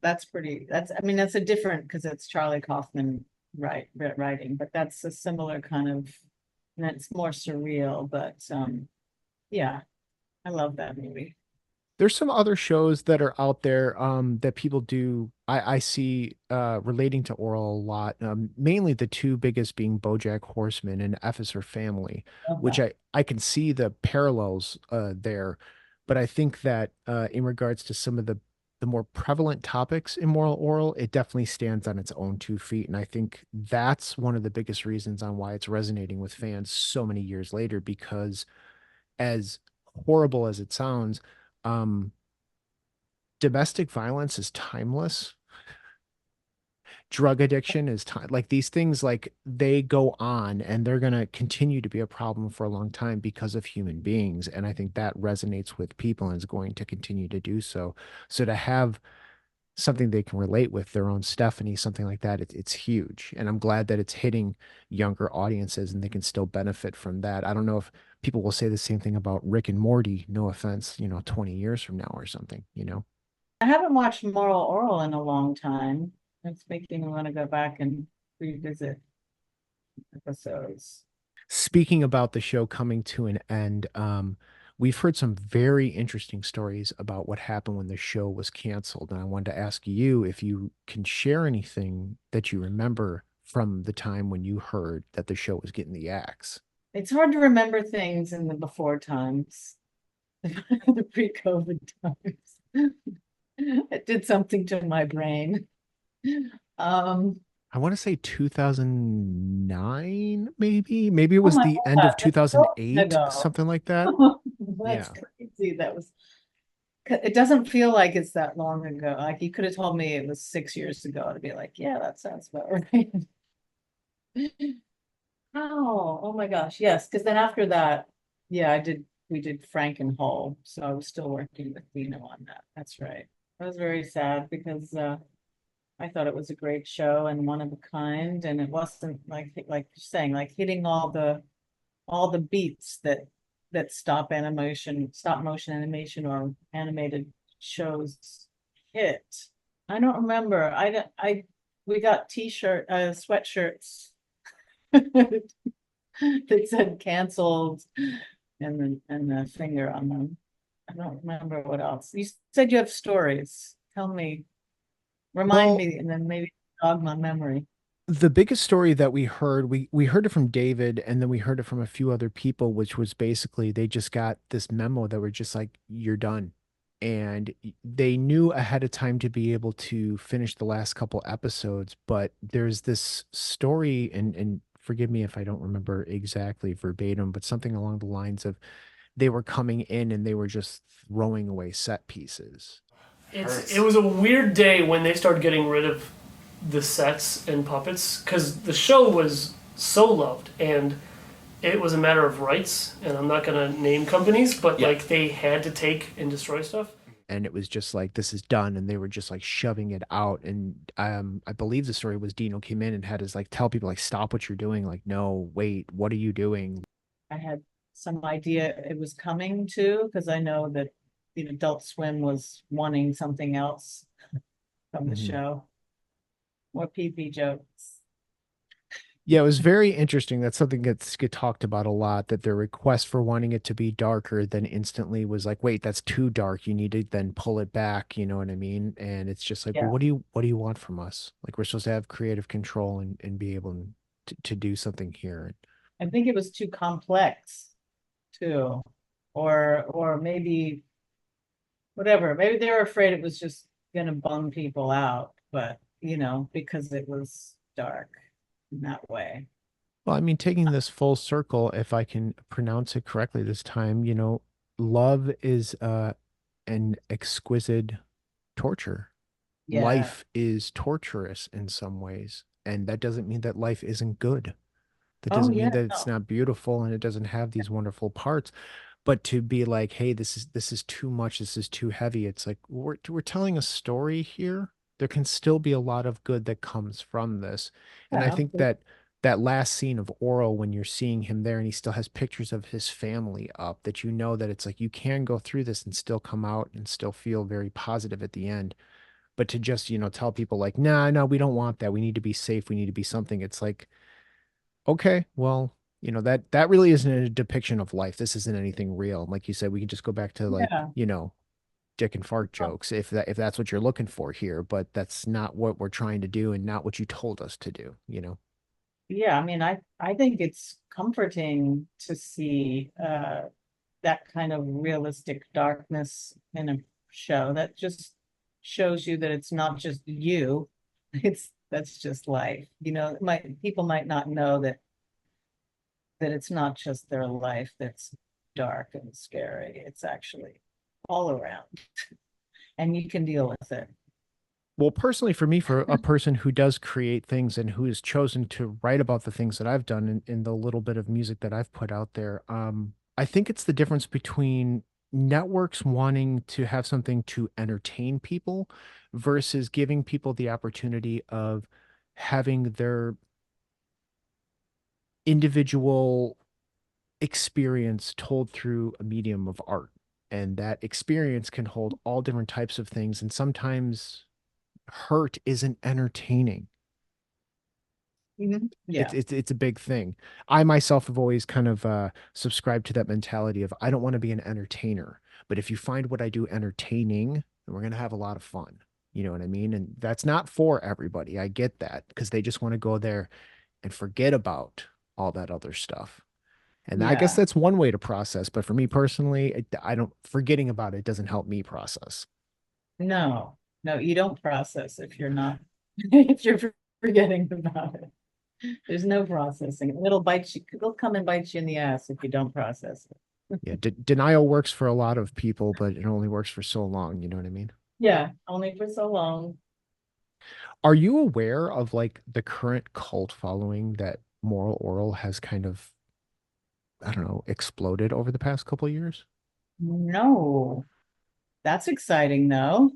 A: That's pretty, I mean, that's a different, because it's Charlie Kaufman writing, but that's a similar kind of, and it's more surreal, but yeah, I love that movie.
B: There's some other shows that are out there that people do. I see relating to Oral a lot. Mainly the two biggest being BoJack Horseman and F is for Family,
A: Love
B: which
A: that.
B: I can see the parallels there. But I think that in regards to some of the more prevalent topics in Moral Oral, it definitely stands on its own 2 feet. And I think that's one of the biggest reasons on why it's resonating with fans so many years later, because as horrible as it sounds, um, domestic violence is timeless. Drug addiction is time, like these things, like they go on and they're going to continue to be a problem for a long time because of human beings. And I think that resonates with people and is going to continue to do so. So to have something they can relate with, their own Stephanie, something like that, it's huge. And I'm glad that it's hitting younger audiences and they can still benefit from that. I don't know if people will say the same thing about Rick and Morty, no offense, 20 years from now or something.
A: I haven't watched Moral Oral in a long time. It's making me want to go back and revisit episodes.
B: Speaking about the show coming to an end, we've heard some very interesting stories about what happened when the show was canceled. And I wanted to ask you if you can share anything that you remember from the time when you heard that the show was getting the axe.
A: It's hard to remember things in the before times, the pre-COVID times. It did something to my brain. Um,
B: I want to say 2009, maybe. Maybe it
A: oh
B: was
A: my
B: the end
A: God,
B: of
A: that's so long
B: 2008,
A: ago.
B: something like that.
A: That's
B: Yeah.
A: crazy. It doesn't feel like it's that long ago. Like you could have told me it was 6 years ago. I'd be like, yeah, that sounds about right. Oh my gosh. Yes. Because then after that, yeah, we did Frank and Hull. So I was still working with Dino on that. That's right. I was very sad because I thought it was a great show and one of a kind, and it wasn't like you're saying, like hitting all the beats that stop motion animation or animated shows hit. I don't remember. We got sweatshirts that said canceled and the finger on them. I don't remember what else. You said you have stories. Tell me, remind
B: Well,
A: me, and then maybe jog my memory.
B: The biggest story that we heard it from David, and then we heard it from a few other people, which was basically they just got this memo that were just like, you're done. And they knew ahead of time to be able to finish the last couple episodes, but there's this story, and forgive me if I don't remember exactly verbatim, but something along the lines of they were coming in and they were just throwing away set pieces.
F: It was a weird day when they started getting rid of the sets and puppets, because the show was so loved, and it was a matter of rights, and I'm not going to name companies, but like they had to take and destroy stuff.
B: And it was just like, this is done, and they were just like shoving it out. And I believe the story was Dino came in and had to like tell people like, stop what you're doing. Like, no, wait, what are you doing?
A: I had some idea it was coming too, because I know that the Adult Swim was wanting something else from the
B: Mhm.
A: show. More pee-pee jokes.
B: Yeah, it was very interesting. That's something that's get talked about a lot, that their request for wanting it to be darker then instantly was like, wait, that's too dark. You need to then pull it back, you know what I mean? And it's just like, well,
A: Yeah.
B: what do you want from us? Like, we're supposed to have creative control and be able to do something here.
A: I think it was too complex too. Or maybe whatever. Maybe they were afraid it was just gonna bum people out, but because it was dark in that way.
B: Well, I mean, taking this full circle, if I can pronounce it correctly this time, love is an exquisite torture.
A: Yeah.
B: Life is torturous in some ways, and that doesn't mean that life isn't good. That
A: Oh
B: doesn't
A: yeah.
B: mean that it's
A: No.
B: not beautiful and it doesn't have these wonderful parts. But to be like, hey, this is too much, this is too heavy. It's like we're telling a story here. There can still be a lot of good that comes from this. And I
A: Yeah.
B: think that that last scene of Oral, when you're seeing him there and he still has pictures of his family up, that you know that it's like you can go through this and still come out and still feel very positive at the end. But to just, tell people like, nah, no, we don't want that. We need to be safe. We need to be something. It's like, okay, well, that really isn't a depiction of life. This isn't anything real. Like you said, we can just go back to like,
A: Yeah.
B: dick and fart jokes if that's what you're looking for here, but that's not what we're trying to do and not what you told us to do.
A: Yeah, I mean, I think it's comforting to see that kind of realistic darkness in a show that just shows you that it's not just you. That's just life. People might not know that it's not just their life that's dark and scary. It's actually all around. And you can deal with it.
B: Well, personally, for me, for a person who does create things and who has chosen to write about the things that I've done in the little bit of music that I've put out there, I think it's the difference between networks wanting to have something to entertain people versus giving people the opportunity of having their individual experience told through a medium of art. And that experience can hold all different types of things. And sometimes hurt isn't entertaining.
A: Yeah.
B: It's a big thing. I myself have always kind of subscribed to that mentality of I don't want to be an entertainer, but if you find what I do entertaining, then we're gonna have a lot of fun. You know what I mean? And that's not for everybody. I get that because they just want to go there and forget about all that other stuff. And I guess
A: Yeah.
B: that's one way to process. But for me personally, I don't forgetting about it doesn't help me process.
A: No, no, you don't process if you're not, if you're forgetting about it. There's no processing. It'll bite you. It'll come and bite you in the ass if you don't process it.
B: Yeah, denial works for a lot of people, but it only works for so long. You know what I mean?
A: Yeah, only for so long.
B: Are you aware of like the current cult following that Moral Orel has kind of, I don't know, exploded over the past couple of years?
A: No, that's exciting though.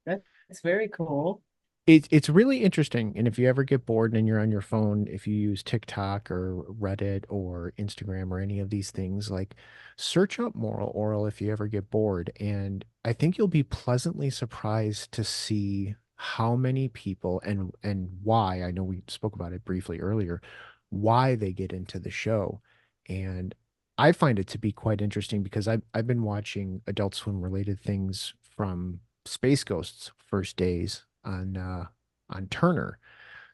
A: That's very cool.
B: It's really interesting. And if you ever get bored and you're on your phone, if you use TikTok or Reddit or Instagram or any of these things, like search up Moral Orel if you ever get bored. And I think you'll be pleasantly surprised to see how many people and why, I know we spoke about it briefly earlier, why they get into the show. And I find it to be quite interesting because I've been watching Adult Swim related things from Space Ghost's first days on Turner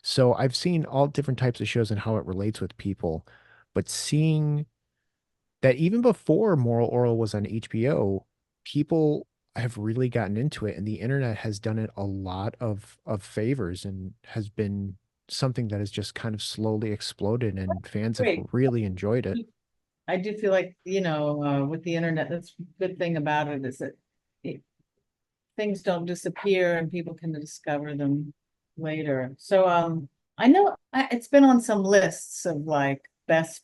B: So I've seen all different types of shows and how it relates with people, but seeing that even before Moral Orel was on HBO, people have really gotten into it, and the internet has done it a lot of favors and has been something that has just kind of slowly exploded, and fans have
A: Great.
B: really enjoyed it.
A: I do feel like, with the internet, that's the good thing about it is that it, things don't disappear and people can discover them later. So, I know it's been on some lists of like best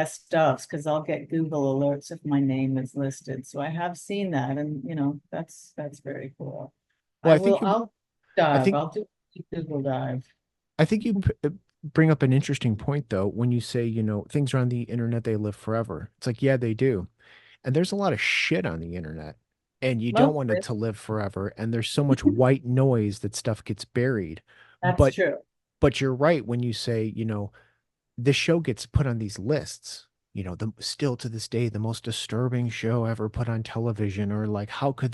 A: stuffs because I'll get Google alerts if my name is listed. So I have seen that, and that's very cool.
B: Well, I think
A: I'll do a Google dive.
B: I think you bring up an interesting point though when you say, things are on the internet, they live forever. It's like, yeah, they do. And there's a lot of shit on the internet, and you don't want it
A: Mostly,
B: to live forever. And there's so much white noise that stuff gets buried.
A: that's
B: But
A: true.
B: but you're right when you say, this show gets put on these lists, still to this day, the most disturbing show ever put on television, or like, how could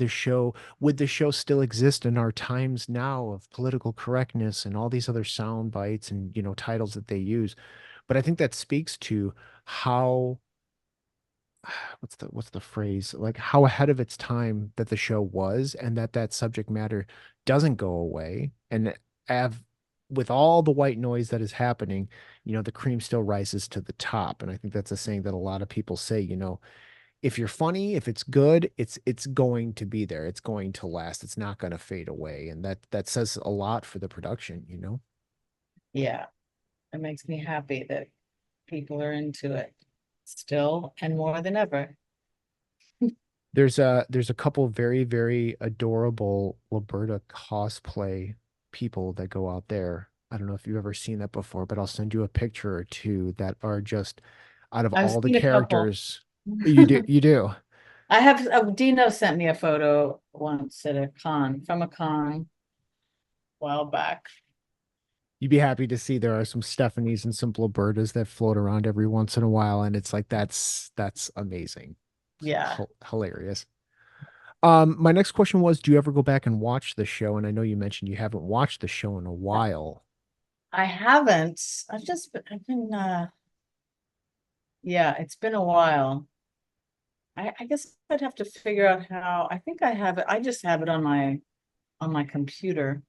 B: would the show still exist in our times now of political correctness and all these other sound bites and, titles that they use. But I think that speaks to how, what's the phrase, like how ahead of its time that the show was, and that subject matter doesn't go away, and have with all the white noise that is happening, the cream still rises to the top. And I think that's a saying that a lot of people say, if you're funny, if it's good, it's going to be there, it's going to last, it's not going to fade away. And that says a lot for the production.
A: Yeah, it makes me happy that people are into it still and more than ever.
B: There's a couple very, very adorable Bloberta cosplay people that go out there. I don't know if you've ever seen that before, but I'll send you a picture or two that are just out of
A: I've
B: all the
A: seen a couple.
B: characters. You do.
A: I have, Dino sent me a photo once at a con, from a con a while back.
B: You'd be happy to see there are some Stephanies and some Blobertas that float around every once in a while, and it's like that's amazing.
A: Yeah,
B: Hilarious. My next question was, do you ever go back and watch the show? And I know you mentioned you haven't watched the show in a while.
A: I haven't. I've been, yeah, it's been a while. I guess I'd have to figure out how. I think I have it. I just have it on my computer.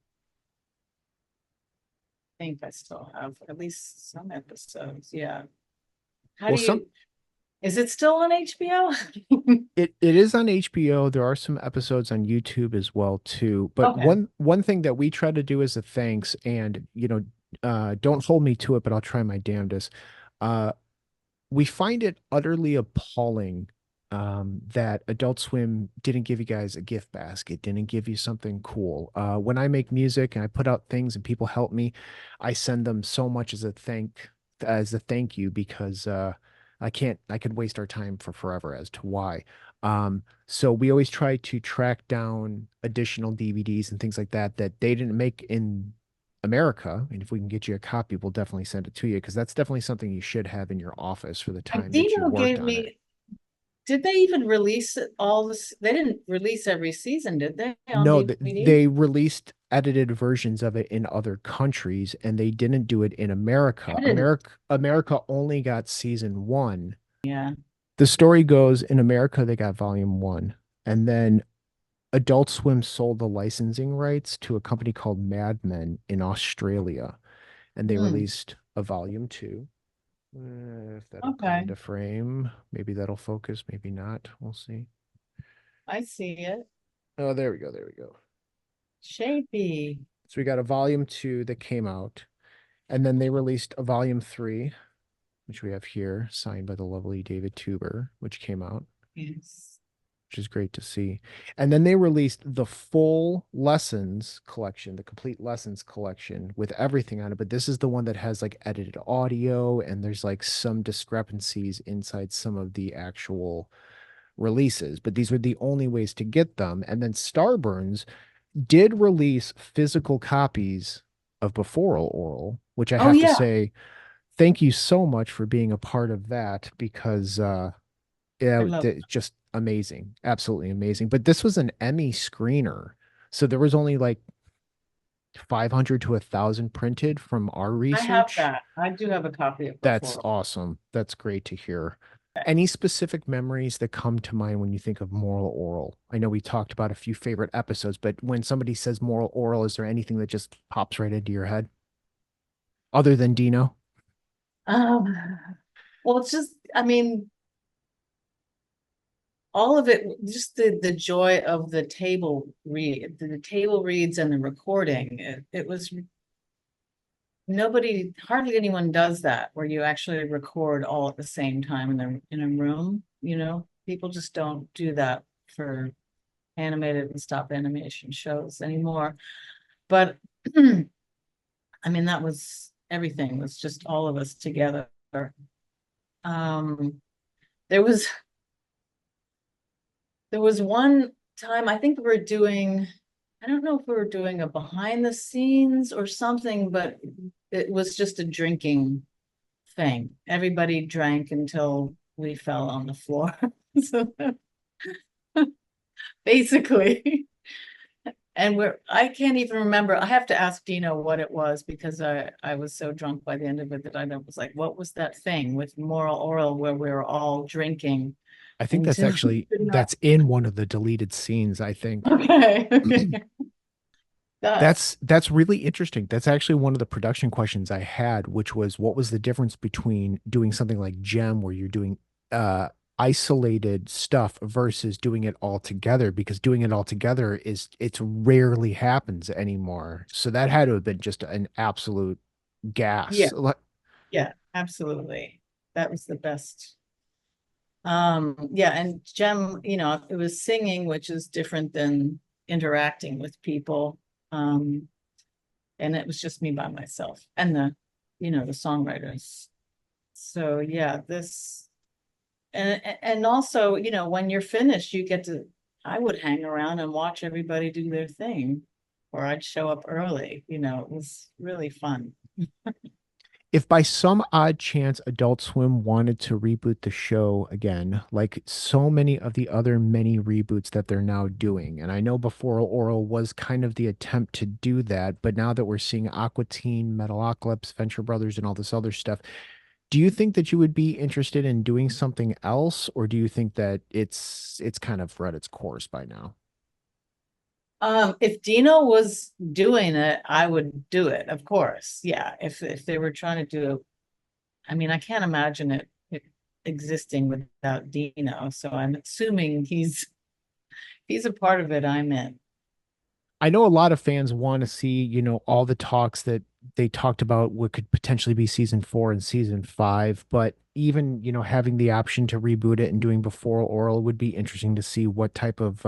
A: I think I still have at least some episodes. Yeah. How
B: Well,
A: do you, is it still on HBO?
B: it is on HBO. There are some episodes on YouTube as well too. But
A: Okay.
B: one thing that we try to do as a thanks, and don't hold me to it, but I'll try my damnedest. We find it utterly appalling that Adult Swim didn't give you guys a gift basket, didn't give you something cool. When I make music and I put out things and people help me, I send them so much as a thank you, because I could waste our time for forever as to why. So we always try to track down additional DVDs and things like that they didn't make in America. And if we can get you a copy, we'll definitely send it to you, because that's definitely something you should have in your office for the time that you
A: Dino
B: worked
A: gave
B: on it.
A: me, did they even release all this? They didn't release every season, did they? On
B: No,
A: DVD?
B: they released edited versions of it in other countries, and they didn't do it in America.
A: I didn't.
B: America only got season 1.
A: Yeah.
B: The story goes, in America they got volume 1, and then Adult Swim sold the licensing rights to a company called Mad Men in Australia, and they
A: Hmm.
B: released a volume 2. If that'll come
A: Okay.
B: into frame, maybe that'll focus, maybe not. We'll see.
A: I see it.
B: Oh, there we go. There we go.
A: Shapy.
B: So we got a volume 2 that came out, and then they released a volume 3, which we have here, signed by the lovely David Tuber, which came out,
A: Yes.
B: which is great to see. And then they released the full lessons collection, the complete lessons collection with everything on it. But this is the one that has like edited audio, and there's like some discrepancies inside some of the actual releases. But these were the only ways to get them. And then Starburns did release physical copies of Beforel Oral, which I
A: Oh,
B: have to
A: yeah.
B: say, thank you so much for being a part of that, because yeah,
A: love
B: just amazing, absolutely amazing. But this was an Emmy screener, so there was only like 500 to 1,000 printed from our
A: I have
B: research.
A: that. I do have a copy of
B: That's
A: Beforel.
B: awesome. That's great to hear. Any specific memories that come to mind when you think of Moral Oral? I know we talked about a few favorite episodes, but when somebody says Moral Oral, is there anything that just pops right into your head other than Dino?
A: Um, well, it's just, I mean, all of it, just the joy of the table reads and the recording. It was nobody, hardly anyone does that where you actually record all at the same time in a room, you know? People just don't do that for animated and stop animation shows anymore. But I mean, that was everything, was just all of us together. Um, there was one time, I think we were doing, I don't know if we were doing a behind the scenes or something, but it was just a drinking thing. Everybody drank until we fell on the floor. So basically, and I can't even remember. I have to ask Dino what it was because I was so drunk by the end of it that I was like, what was that thing with Moral Orel where we were all drinking
B: I think that's
A: until
B: actually
A: we could not-
B: that's in one of the deleted scenes, I think.
A: Okay. That
B: That's really interesting. That's actually one of the production questions I had, which was what was the difference between doing something like Gem where you're doing isolated stuff versus doing it all together, because doing it all together it's rarely happens anymore. So that had to have been just an absolute
A: Yeah.
B: gas.
A: Yeah, absolutely. That was the best. Yeah, and Jem, you know, it was singing, which is different than interacting with people. And it was just me by myself and the songwriters. So yeah, and also, when you're finished, I would hang around and watch everybody do their thing, or I'd show up early, it was really fun.
B: If by some odd chance Adult Swim wanted to reboot the show again, like so many of the other many reboots that they're now doing, and I know Before Oral was kind of the attempt to do that, but now that we're seeing Aqua Teen, Metalocalypse, Venture Brothers, and all this other stuff, do you think that you would be interested in doing something else, or do you think that it's kind of run its course by now?
A: If Dino was doing it, I would do it, of course. Yeah, if they were trying to do it, I mean, I can't imagine it existing without Dino. So I'm assuming he's a part of it. I'm in.
B: I know a lot of fans want to see, all the talks that they talked about what could potentially be season 4 and season 5, but even, having the option to reboot it and doing Before Oral would be interesting to see what type of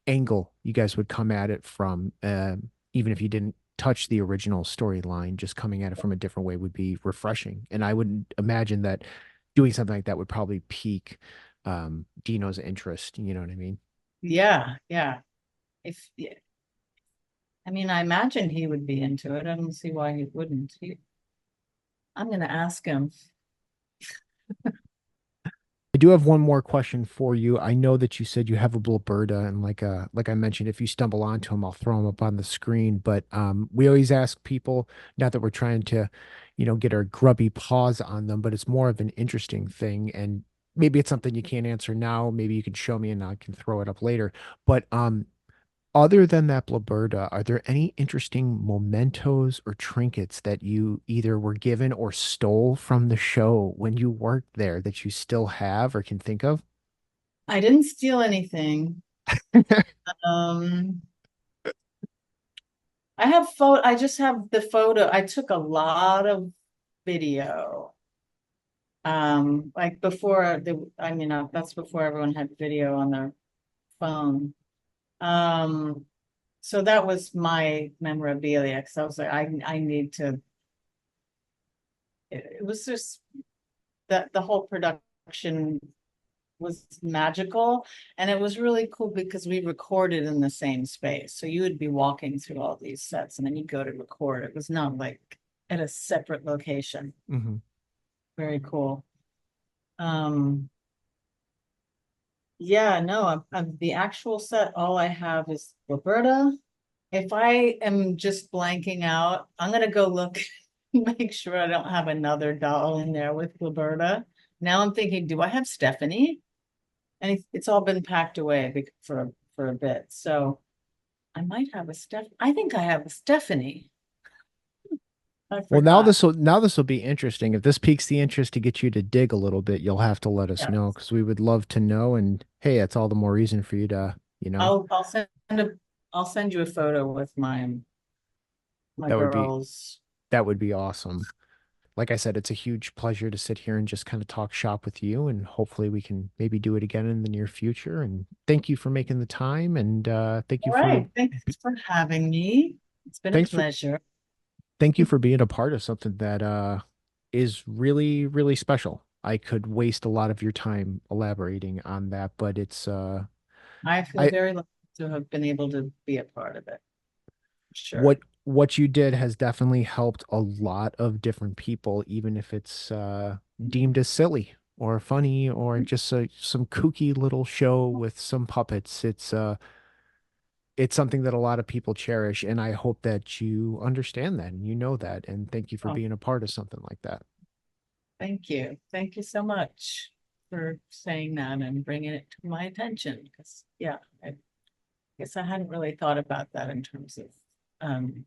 B: angle you guys would come at it from. Even if you didn't touch the original storyline, just coming at it from a different way would be refreshing. And I would imagine that doing something like that would probably pique Dino's interest. You know what I mean?
A: Yeah, yeah. Yeah. I mean, I imagine he would be into it. I don't see why he wouldn't. I'm going to ask him.
B: I do have one more question for you. I know that you said you have a Bloberta, and like I mentioned, if you stumble onto him, I'll throw him up on the screen. But we always ask people, not that we're trying to, get our grubby paws on them, but it's more of an interesting thing. And maybe it's something you can't answer now. Maybe you can show me and I can throw it up later. But other than that Bloberta, are there any interesting mementos or trinkets that you either were given or stole from the show when you worked there that you still have or can think of?
A: I didn't steal anything. Um, I just have the photo. I took a lot of video. Like that's before everyone had video on their phone. So that was my memorabilia because I was like, I need to. It was just that the whole production was magical, and it was really cool because we recorded in the same space. So you would be walking through all these sets, and then you go to record. It was not like at a separate location.
B: Mm-hmm.
A: Very cool. Yeah, no, the actual set, all I have is Roberta, If I am just blanking out, I'm gonna go look, make sure I don't have another doll in there with Bloberta. Now I'm thinking, do I have Stephanie? And it's all been packed away for a bit, so I might have a I think I have a Stephanie. I
B: Well, now
A: forgot.
B: this will be interesting. If this piques the interest to get you to dig a little bit, you'll have to let us
A: Yeah.
B: know because we would love to know. And hey, it's all the more reason for you to,
A: I'll send you a photo with my
B: that would be
A: girls.
B: that would be awesome. Like I said, it's a huge pleasure to sit here and just kind of talk shop with you, and hopefully we can maybe do it again in the near future. And thank you for making the time, and thank you
A: All right, thanks for having me. It's been a
B: thanks for
A: pleasure.
B: thank you for being a part of something that is really, really special. I could waste a lot of your time elaborating on that, but it's
A: I feel very lucky to have been able to be a part of it. Sure.
B: what you did has definitely helped a lot of different people, even if it's deemed as silly or funny or just some kooky little show with some puppets. It's something that a lot of people cherish, and I hope that you understand that and you know that. And thank you for
A: Oh,
B: being a part of something like that.
A: thank you. Thank you so much for saying that and bringing it to my attention. Because yeah, I guess I hadn't really thought about that in terms of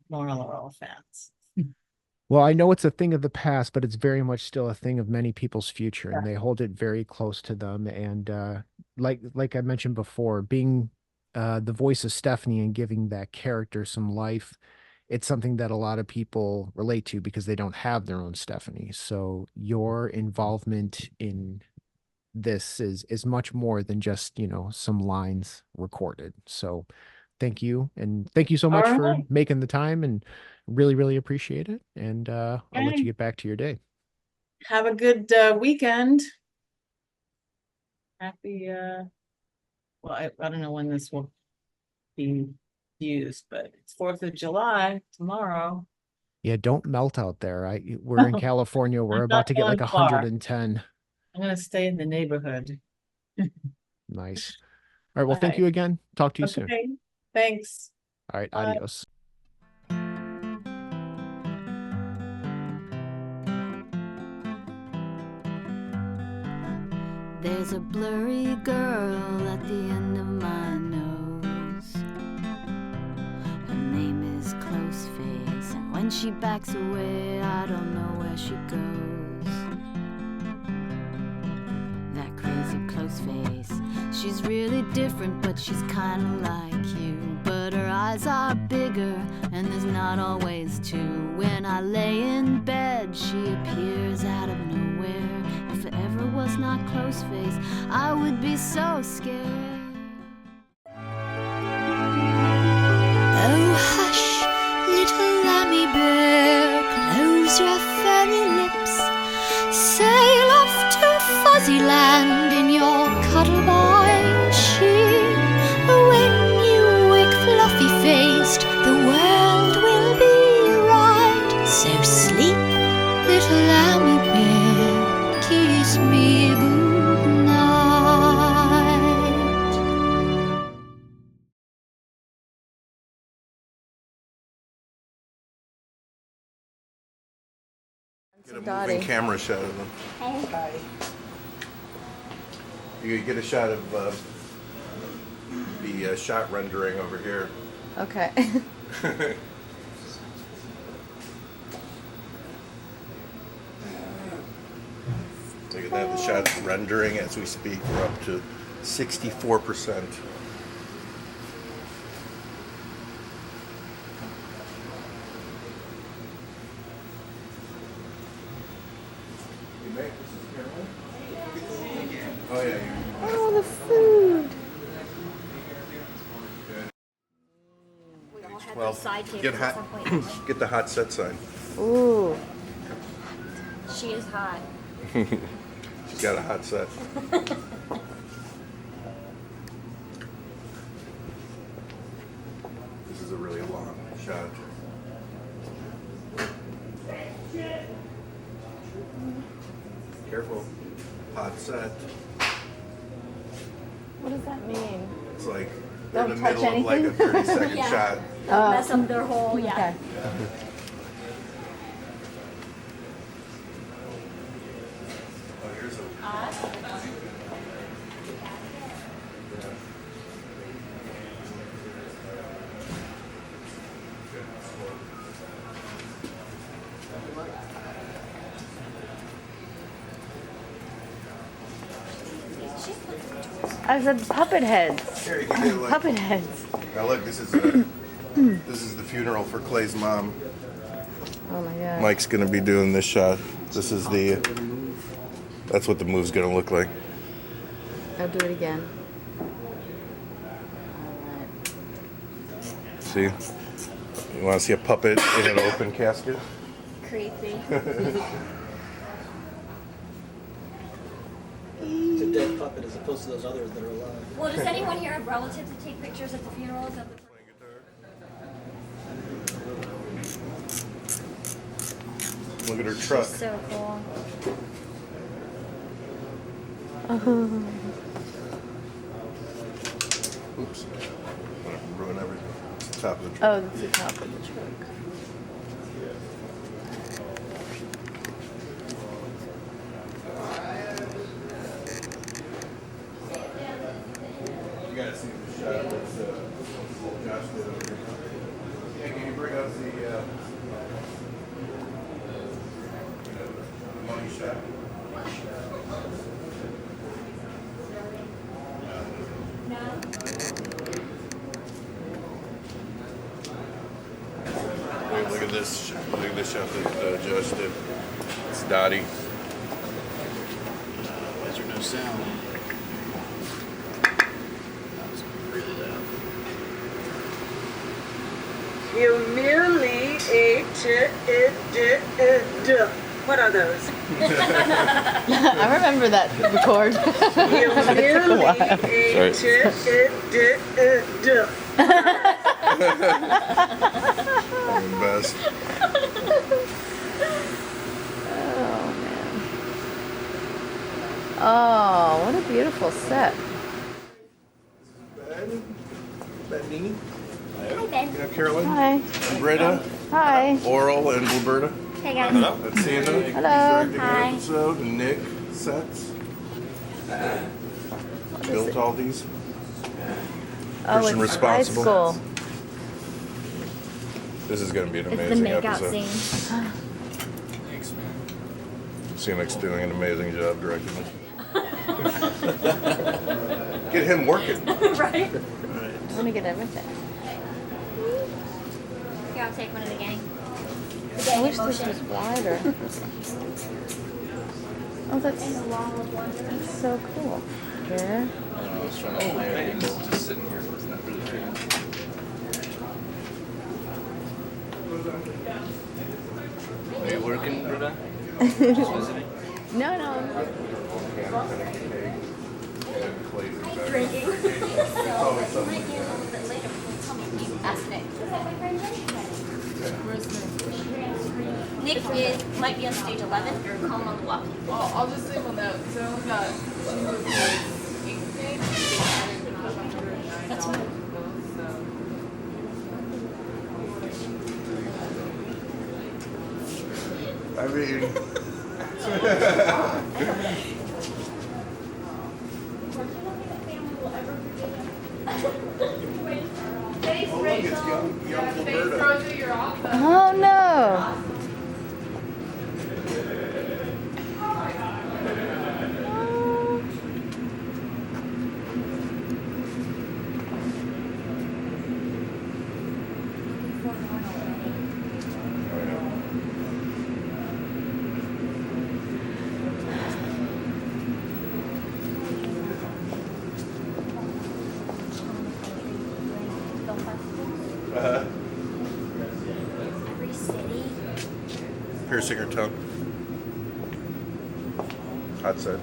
A: Moral Orel fans.
B: Well, I know it's a thing of the past, but it's very much still a thing of many people's future, and
A: Yeah.
B: they hold it very close to them. And like I mentioned before, being the voice of Stephanie and giving that character some life, it's something that a lot of people relate to because they don't have their own Stephanie. So your involvement in this is much more than just, some lines recorded. So thank you. And thank you so
A: All
B: much for
A: right.
B: making the time and really, really appreciate it. And I'll let you
A: Okay.
B: get back to your day.
A: Have a good weekend. Happy well, I don't know when this will be used, but it's 4th of July tomorrow.
B: Yeah, don't melt out there. We're in California. We're
A: I'm
B: about
A: not
B: to get like
A: going far.
B: 110.
A: I'm gonna stay in the neighborhood.
B: Nice. All right. Well,
A: All
B: thank
A: right.
B: you again. Talk to you soon.
A: Okay. Thanks.
B: All right.
A: Bye.
B: Adios.
C: There's a blurry girl at the end of my nose. Her name is Close Face, and when she backs away, I don't know where she goes. That crazy Close Face, she's really different, but she's kinda like you. But her eyes are bigger, and there's not always two. When I lay in bed, she appears out of nowhere. If it ever was not Close Face, I would be so scared. Oh hush, little lammy bear, close your furry lips. Sail off to fuzzy land in your cuddle by sheep. When you wake fluffy faced, the world will be right. So sleep, little lammy bear, kiss me good night.
G: Get a moving camera shot of them.
D: Hey.
G: You get a shot of the shot rendering over here.
H: Okay.
G: Look at that, the shot's rendering as we speak. We're up to 64%. Oh yeah.
H: Oh, the food.
G: Well, get hot. Get the hot set sign.
H: Ooh.
D: She is hot.
G: She's got a hot set. This is a really long shot. Careful. Hot set.
H: What does that mean?
G: It's like
H: Don't
G: in the
H: touch
G: middle of like a
H: anything?
G: 30-second
D: Yeah.
G: shot.
I: mess up their whole, yeah.
H: Okay. I said puppet heads.
G: Here, you can do like,
H: Puppet heads.
G: now look, this is the funeral for Clay's mom.
H: Oh my god.
G: Mike's gonna be doing this shot. This is that's what the move's gonna look like.
H: I'll do it again.
G: See? You wanna see a puppet in an open casket?
I: Creepy.
J: It's a dead puppet as opposed to those others that are alive.
I: Well, does anyone here have relatives that take pictures at the funerals of the
G: Look at her truck.
I: She's so cool.
G: Oops. I'm gonna ruin everything. It's the top of the truck.
H: Oh, that's the top of the truck.
G: You gotta see the shot that's Josh did over here. Yeah, can you bring up the money shot? Look at this! Look at this shot that Josh did. It's Dottie.
J: Why is there no sound? That was really loud.
K: You merely ate it. What are those?
H: I remember that record.
K: You merely ate it.
G: I'm the best.
H: Oh man. Oh, what a beautiful set.
G: Benny.
I: Hi, Ben.
G: You know Carolyn?
H: Hi.
G: And Britta.
H: Hi.
G: Orel and Bloberta.
I: Hey, guys.
G: That's Santa.
H: Hello.
G: Directing
I: Hi.
G: an episode. Nick sets. Built all these.
H: Oh,
G: Person
H: it's high
G: responsible.
H: school.
G: This is going to be an
I: It's the
G: amazing
I: makeout
G: episode.
I: scene.
G: Scenic doing an amazing job directing it. Get him working.
I: Right?
H: I want to get everything.
I: Here, I'll take one of the gang. The
H: I
I: gang
H: wish
I: in
H: this
I: motion.
H: was wider. Oh, that's so cool. Here.
J: I was trying to hire people just sitting here. It's not really true. Are you working, Britta? Just visiting?
H: No, no.
I: Drinking. Ask Nick. Nick is, might be on stage 11 or call him on the walkie.
L: Oh, I'll just leave on that because I only got 2 of the 8th grade.
I: That's fine.
G: I mean, oh, look, it's young Bloberta.
H: Oh no.
I: Every city.
G: Piercing her tongue. Hot set.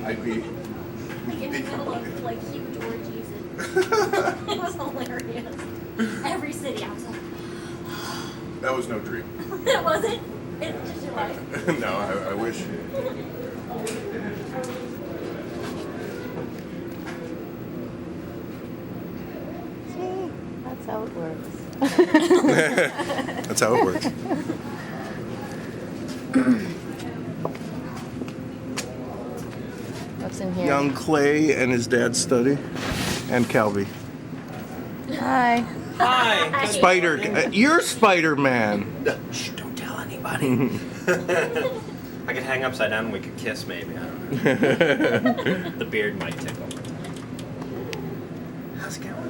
G: I'd be.
I: Like in the middle of like huge orgies and it was hilarious. Every city, I was like,
G: That was no dream.
I: it wasn't. It's just your life.
G: No, I wish.
H: See, that's how it works.
G: That's how it works.
H: What's in here?
G: Young Clay and his dad's study, and Calvi.
H: Hi.
J: Hi.
G: Spider, you're Spider-Man.
J: Shh, don't tell anybody. I could hang upside down and we could kiss maybe. I don't know. The beard might tickle. How's it going?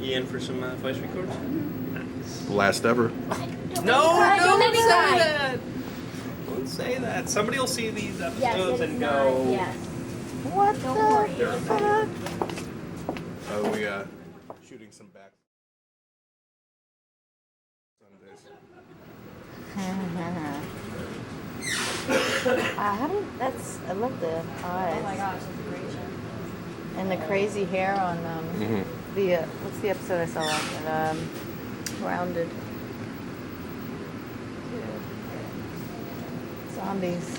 J: You in for some voice recordings? Nice.
G: Last ever.
J: No,
I: Don't make me
J: say
I: cry.
J: that. Don't say that. Somebody will see these episodes and go.
I: Yes.
H: What
I: Don't
H: the
I: worry.
H: fuck?
G: Oh, we shooting some back.
H: I love the eyes.
I: Oh my gosh, that's a great show.
H: And the crazy hair on the what's the episode I saw on Rounded. Zombies.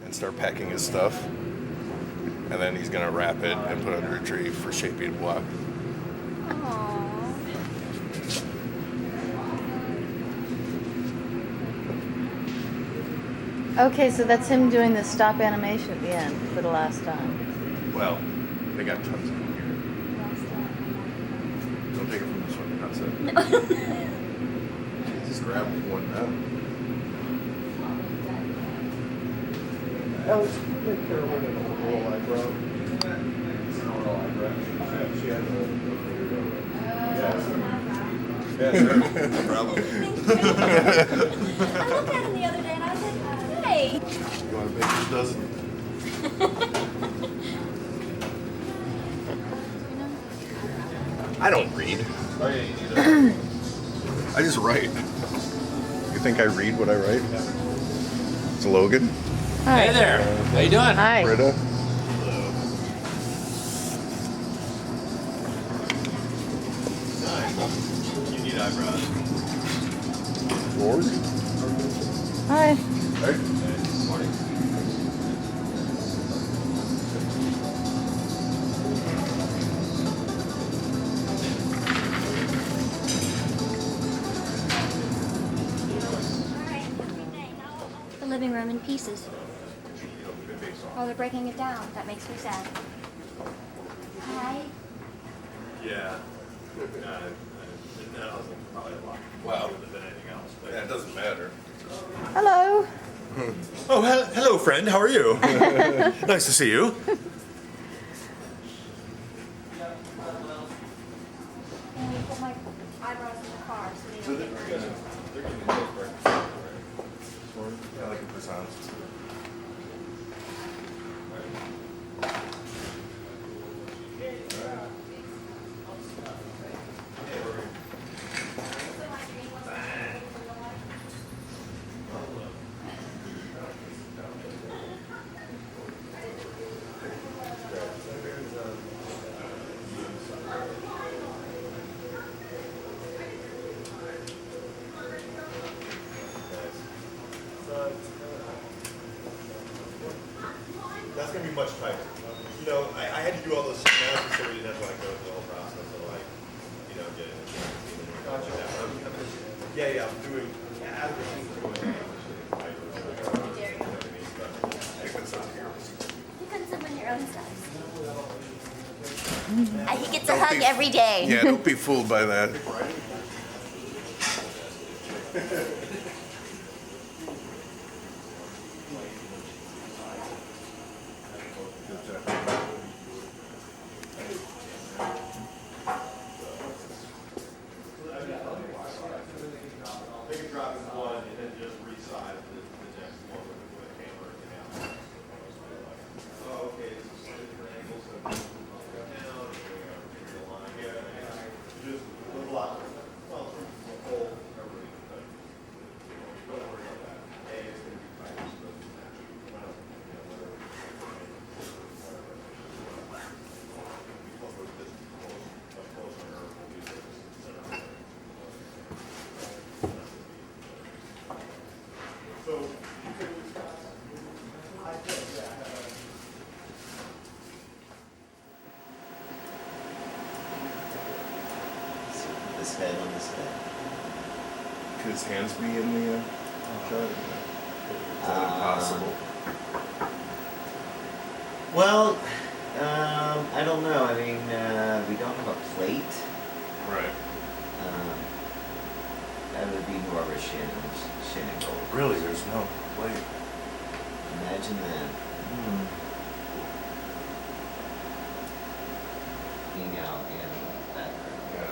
G: And start packing his stuff. And then he's gonna wrap it and put it under a tree for shaping block.
H: Okay, so that's him doing the stop animation at the end for the last time.
G: Well, they got tons of them here. Don't take it from this one. That's it. Just grab one now. Oh, take care of her Moral eyebrow. Moral eyebrow. She had no problem.
I: I looked at him the other day and I was like, hey.
G: You want to make this dozen? I don't read. I just write. You think I read what I write? It's Logan.
H: Hi.
J: Hey there. How you doing?
H: Hi.
G: Britta.
J: You need eyebrows.
G: Lord.
H: Hi.
G: Hey.
J: Morning.
I: The living room in pieces. Oh, they're breaking it down. That makes me sad. Hi.
M: Yeah. That was probably a lot
G: Wow.
M: more than anything else. But
G: Yeah, it doesn't matter.
H: Hello.
M: oh, hello, friend. How are you? Nice to see you.
I: And we put my eyebrows in the car so they don't get burned.
G: They're getting those breakfast. I like the croissants.
M: That's gonna be much tighter. You know, I had to do all those analysis so we didn't have to like go through the whole process of like, you know, get it. Gotcha. Yeah, I'm doing.
I: You can sit on your own size. He gets a hug every day.
G: Yeah, don't be fooled by that.
M: They can drop in one and then just resize the next one with a camera and out. Oh, okay. This is different angles. So go down, figure the line. Yeah. Just a lot. Well, from the whole everybody.
N: this head on this head?
G: Could his hands be in the shot? Is that impossible?
N: Well, I don't know. I mean, we don't have a plate.
G: Right.
N: That would be more of a shin goal.
G: Really? There's no plate.
N: Imagine that. Being out in that.
G: Yeah.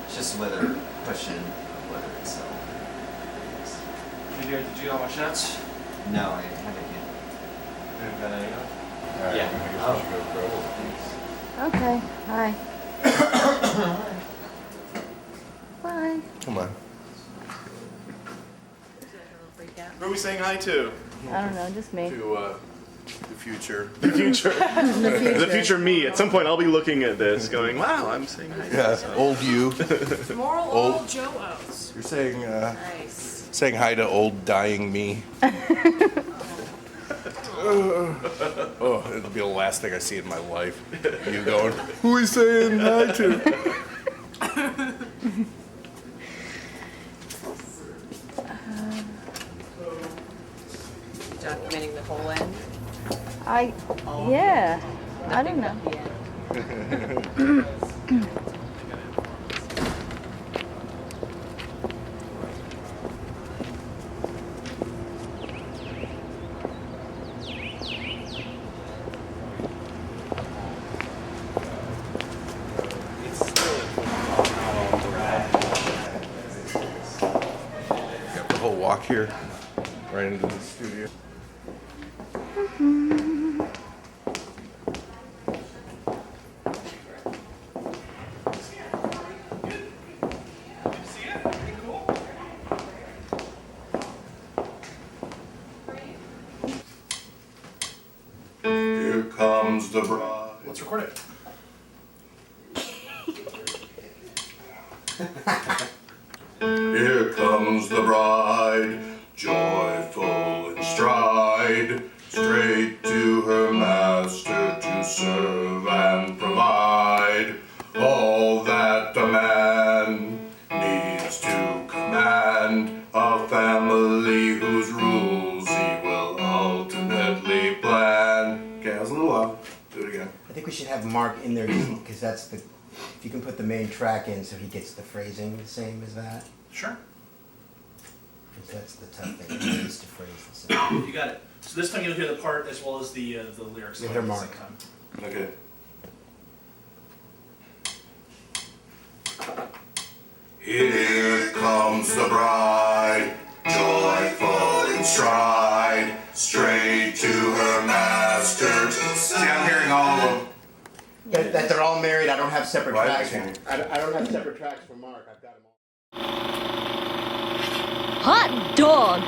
N: It's just whether question of whether it's so.
J: Did you get all my shots?
N: No, I haven't yet.
J: You haven't got any else?
N: Yeah.
H: Okay. Hi. Bye.
G: Come on. Who are we saying hi to?
H: I don't know, just me.
G: To the future.
M: The future.
H: The future.
M: The future me. At some point, I'll be looking at this, going, "Wow, I'm saying hi."
G: Yeah, old you.
L: Moral Orel Joe O's.
G: You're saying
L: Nice.
G: saying hi to old dying me. Oh, it'll be the last thing I see in my life. You going, who are we saying hi to?
L: Documenting the whole end.
H: Yeah. I don't know.
G: Got the whole walk here, right into the studio. Here comes the bride.
M: Let's record it.
G: Here comes the bride, joyful in stride, straight to her master to serve and provide all that a man needs to command, a family whose rules he will ultimately plan. Okay, that was a little off. Do it again.
O: I think we should have Mark in there because that's the. If you can put the main track in so he gets the phrasing the same as that.
M: Sure.
O: Because that's the tough thing. He needs to phrase the same.
M: You got it. So this time you'll hear the part as well as the lyrics.
O: You'll hear
M: at the
O: Mark.
M: same time.
G: Okay. Here comes the bride, joyful in stride, straight to her master. See, I'm hearing all of them.
O: That they're all married. I don't have separate
G: Why
O: tracks.
G: can't you?
O: I don't have separate tracks for Mark. I've got them all.
D: Hot dog!